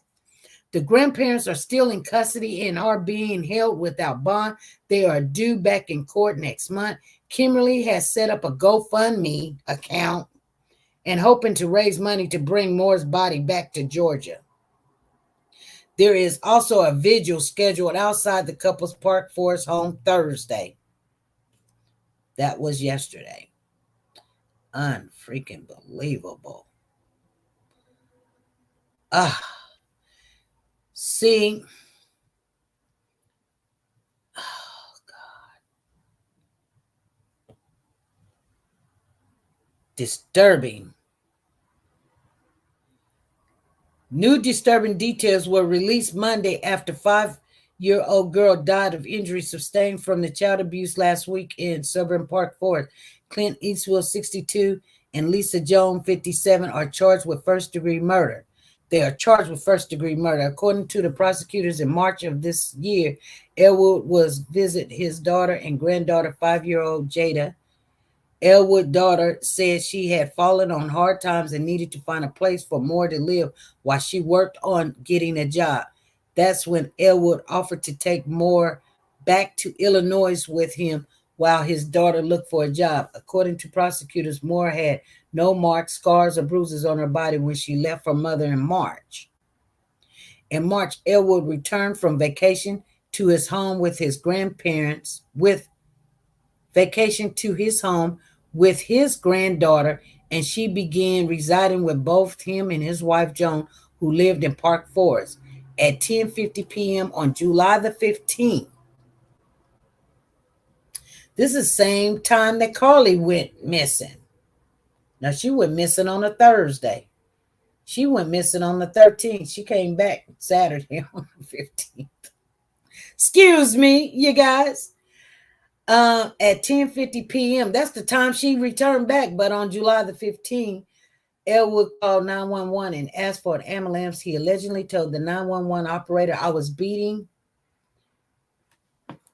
The grandparents are still in custody and are being held without bond. They are due back in court next month. Kimberly has set up a GoFundMe account and hoping to raise money to bring Moore's body back to Georgia. There is also a vigil scheduled outside the couple's Park Forest home Thursday. That was yesterday. Unfreaking believable. See, oh God. Disturbing. New disturbing details were released Monday after 5-year-old girl died of injuries sustained from the child abuse last week in suburban Park Forest. Clint Eastwood, 62, and Lisa Jones, 57, are charged with first-degree murder. They are charged with first-degree murder. According to the prosecutors, in March of this year, Elwood was visit his daughter and granddaughter, 5-year-old Jada. Elwood's daughter said she had fallen on hard times and needed to find a place for Moore to live while she worked on getting a job. That's when Elwood offered to take Moore back to Illinois with him while his daughter looked for a job. According to prosecutors, Moore had no marks, scars, or bruises on her body when she left her mother in March. In March, Elwood returned from vacation to his home with his grandparents, with his granddaughter, and she began residing with both him and his wife Joan, who lived in Park Forest. At 10:50 p.m. on July the 15th. This is the same time that Carly went missing. Now, she went missing on a Thursday. She went missing on the 13th. She came back Saturday on the 15th. Excuse me, you guys. At 10:50 p.m. That's the time she returned back. But on July the 15th, Elwood called 911 and asked for an ambulance. He allegedly told the 911 operator, "I was beating."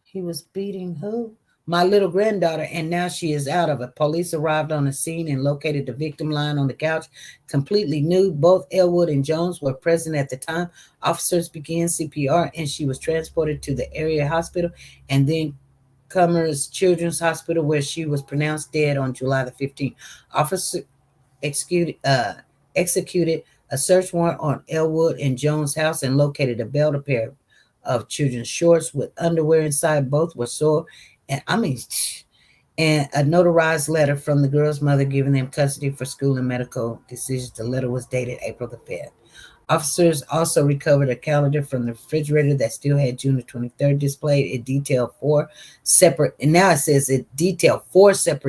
He was beating who? "My little granddaughter, and now she is out of it." Police arrived on the scene and located the victim lying on the couch, completely nude. Both Elwood and Jones were present at the time. Officers began CPR, and she was transported to the area hospital and then Commerce Children's Hospital, where she was pronounced dead on July the 15th. Officers executed a search warrant on Elwood and Jones' house and located a belt, a pair of children's shorts with underwear inside. Both were sore, and a notarized letter from the girl's mother giving them custody for school and medical decisions. The letter was dated April the 5th. Officers also recovered a calendar from the refrigerator that still had June the 23rd displayed. It detailed four separate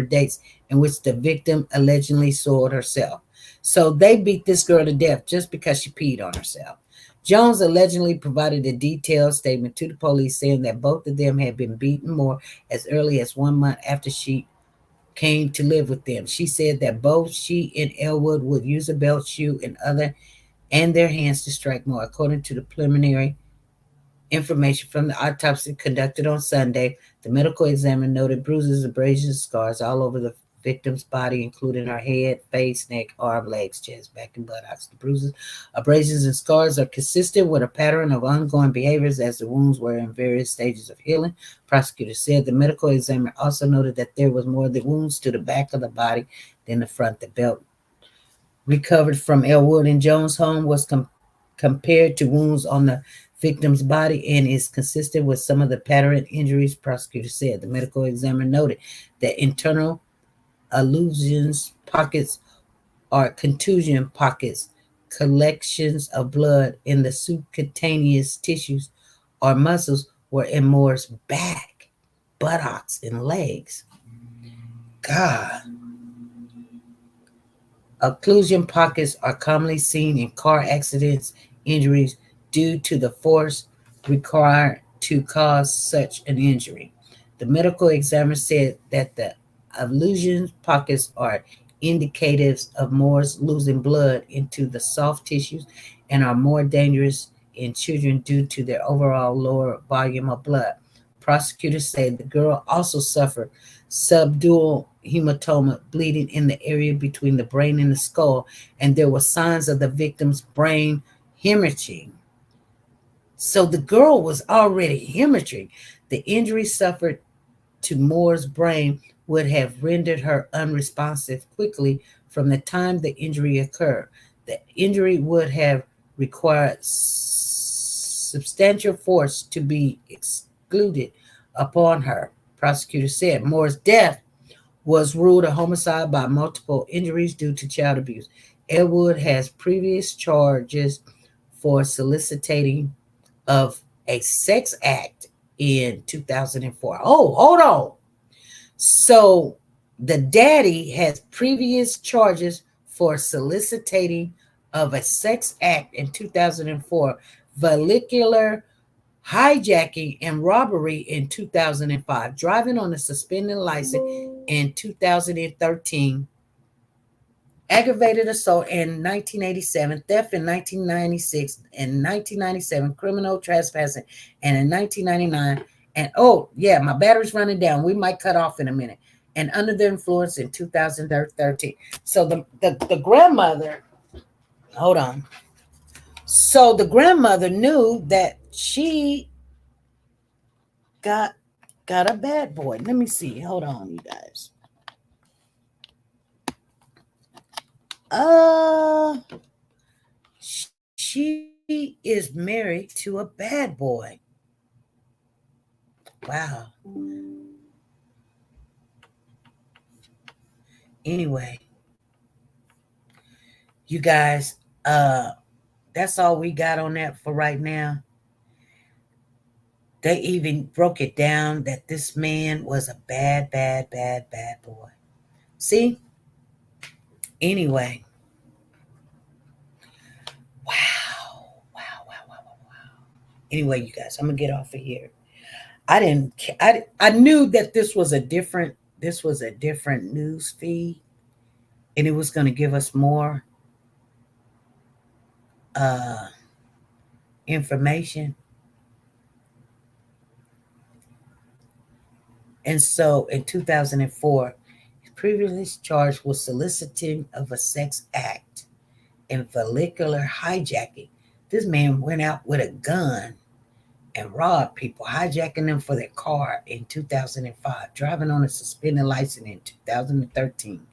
dates in which the victim allegedly soiled herself. So they beat this girl to death just because she peed on herself. Jones allegedly provided a detailed statement to the police saying that both of them had been beaten more as early as 1 month after she came to live with them. She said that both she and Elwood would use a belt, shoe, and their hands to strike more. According to the preliminary information from the autopsy conducted on Sunday, the medical examiner noted bruises, abrasions, scars all over the victim's body, including her head, face, neck, arm, legs, chest, back, and buttocks. The bruises, abrasions, and scars are consistent with a pattern of ongoing behaviors as the wounds were in various stages of healing. Prosecutors said the medical examiner also noted that there was more of the wounds to the back of the body than the front. The belt recovered from Elwood and Jones' home was compared to wounds on the victim's body and is consistent with some of the pattern injuries, prosecutors said. The medical examiner noted that internal allusions pockets or contusion pockets, collections of blood in the subcutaneous tissues or muscles were in Moore's back, buttocks, and legs. God. Occlusion pockets are commonly seen in car accidents, injuries due to the force required to cause such an injury. The medical examiner said that the occlusion pockets are indicatives of Moore's losing blood into the soft tissues and are more dangerous in children due to their overall lower volume of blood. Prosecutors say the girl also suffered subdural hematoma, bleeding in the area between the brain and the skull, and there were signs of the victim's brain hemorrhaging. So the girl was already hemorrhaging. The injury suffered to Moore's brain would have rendered her unresponsive quickly from the time the injury occurred. The injury would have required substantial force to be excluded upon her, prosecutors said. Moore's death was ruled a homicide by multiple injuries due to child abuse. Elwood has previous charges for soliciting of a sex act in 2004. Oh, hold on. So the daddy has previous charges for soliciting of a sex act in 2004, vehicular hijacking and robbery in 2005, driving on a suspended license in 2013, aggravated assault in 1987, theft in 1996, in 1997, criminal trespassing, and in 1999. And oh, yeah, my battery's running down. We might cut off in a minute. and under the influence in 2013. So the grandmother, hold on. So the grandmother knew that she got a bad boy. Let me see. Hold on, you guys. She is married to a bad boy. Wow. Anyway, you guys, that's all we got on that for right now. They even broke it down that this man was a bad boy. See? Anyway. Wow. Anyway, you guys, I'm gonna get off of here. I knew that this was a different news feed, and it was going to give us more information. And so in 2004, he previously charged with soliciting of a sex act and vehicular hijacking. This man went out with a gun and robbed people, hijacking them for their car in 2005, driving on a suspended license in 2013,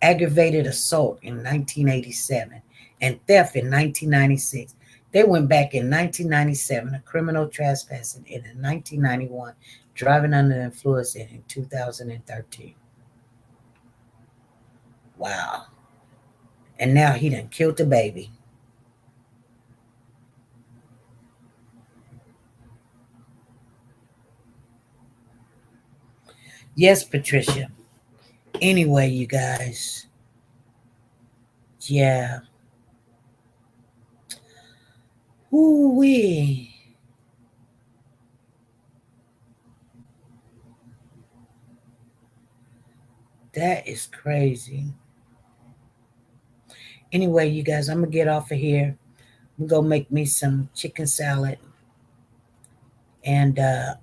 aggravated assault in 1987, and theft in 1996. They went back in 1997, a criminal trespassing, and in 1991, driving under the influence in 2013. Wow. And now he done killed the baby. Yes, Patricia. Anyway, you guys. Yeah. Ooh-wee. That is crazy. Anyway, you guys, I'm going to get off of here. I'm going to make me some chicken salad. And, I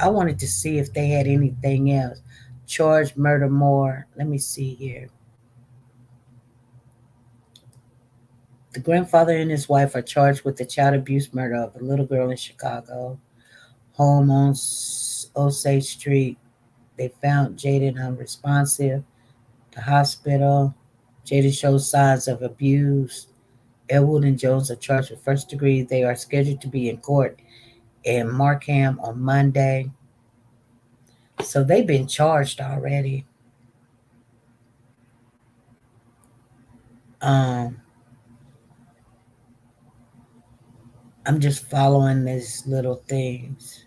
wanted to see if they had anything else. Charged murder more. Let me see here. The grandfather and his wife are charged with the child abuse murder of a little girl in Chicago. Home on Osage Street. They found Jada unresponsive. The hospital. Jada shows signs of abuse. Elwood and Jones are charged with first degree. They are scheduled to be in court in Markham on Monday. So they've been charged already. I'm just following these little things,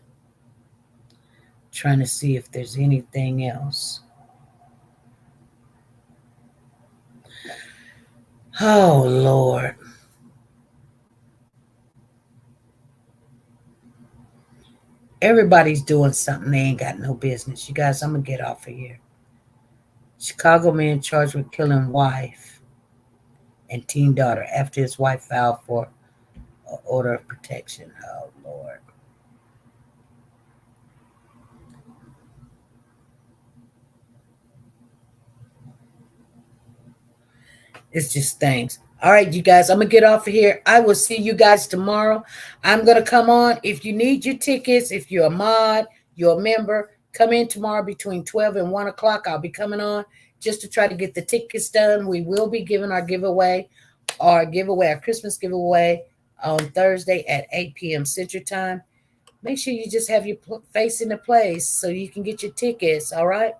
trying to see if there's anything else. Oh, Lord. Everybody's doing something they ain't got no business. You guys, I'm going to get off of here. Chicago man charged with killing wife and teen daughter after his wife filed for an order of protection. Oh, Lord. It's just things. All right, you guys, I'm going to get off of here. I will see you guys tomorrow. I'm going to come on. If you need your tickets, if you're a mod, you're a member, come in tomorrow between 12 and 1 o'clock. I'll be coming on just to try to get the tickets done. We will be giving our Christmas giveaway on Thursday at 8 p.m. Central Time. Make sure you just have your face in the place so you can get your tickets, all right?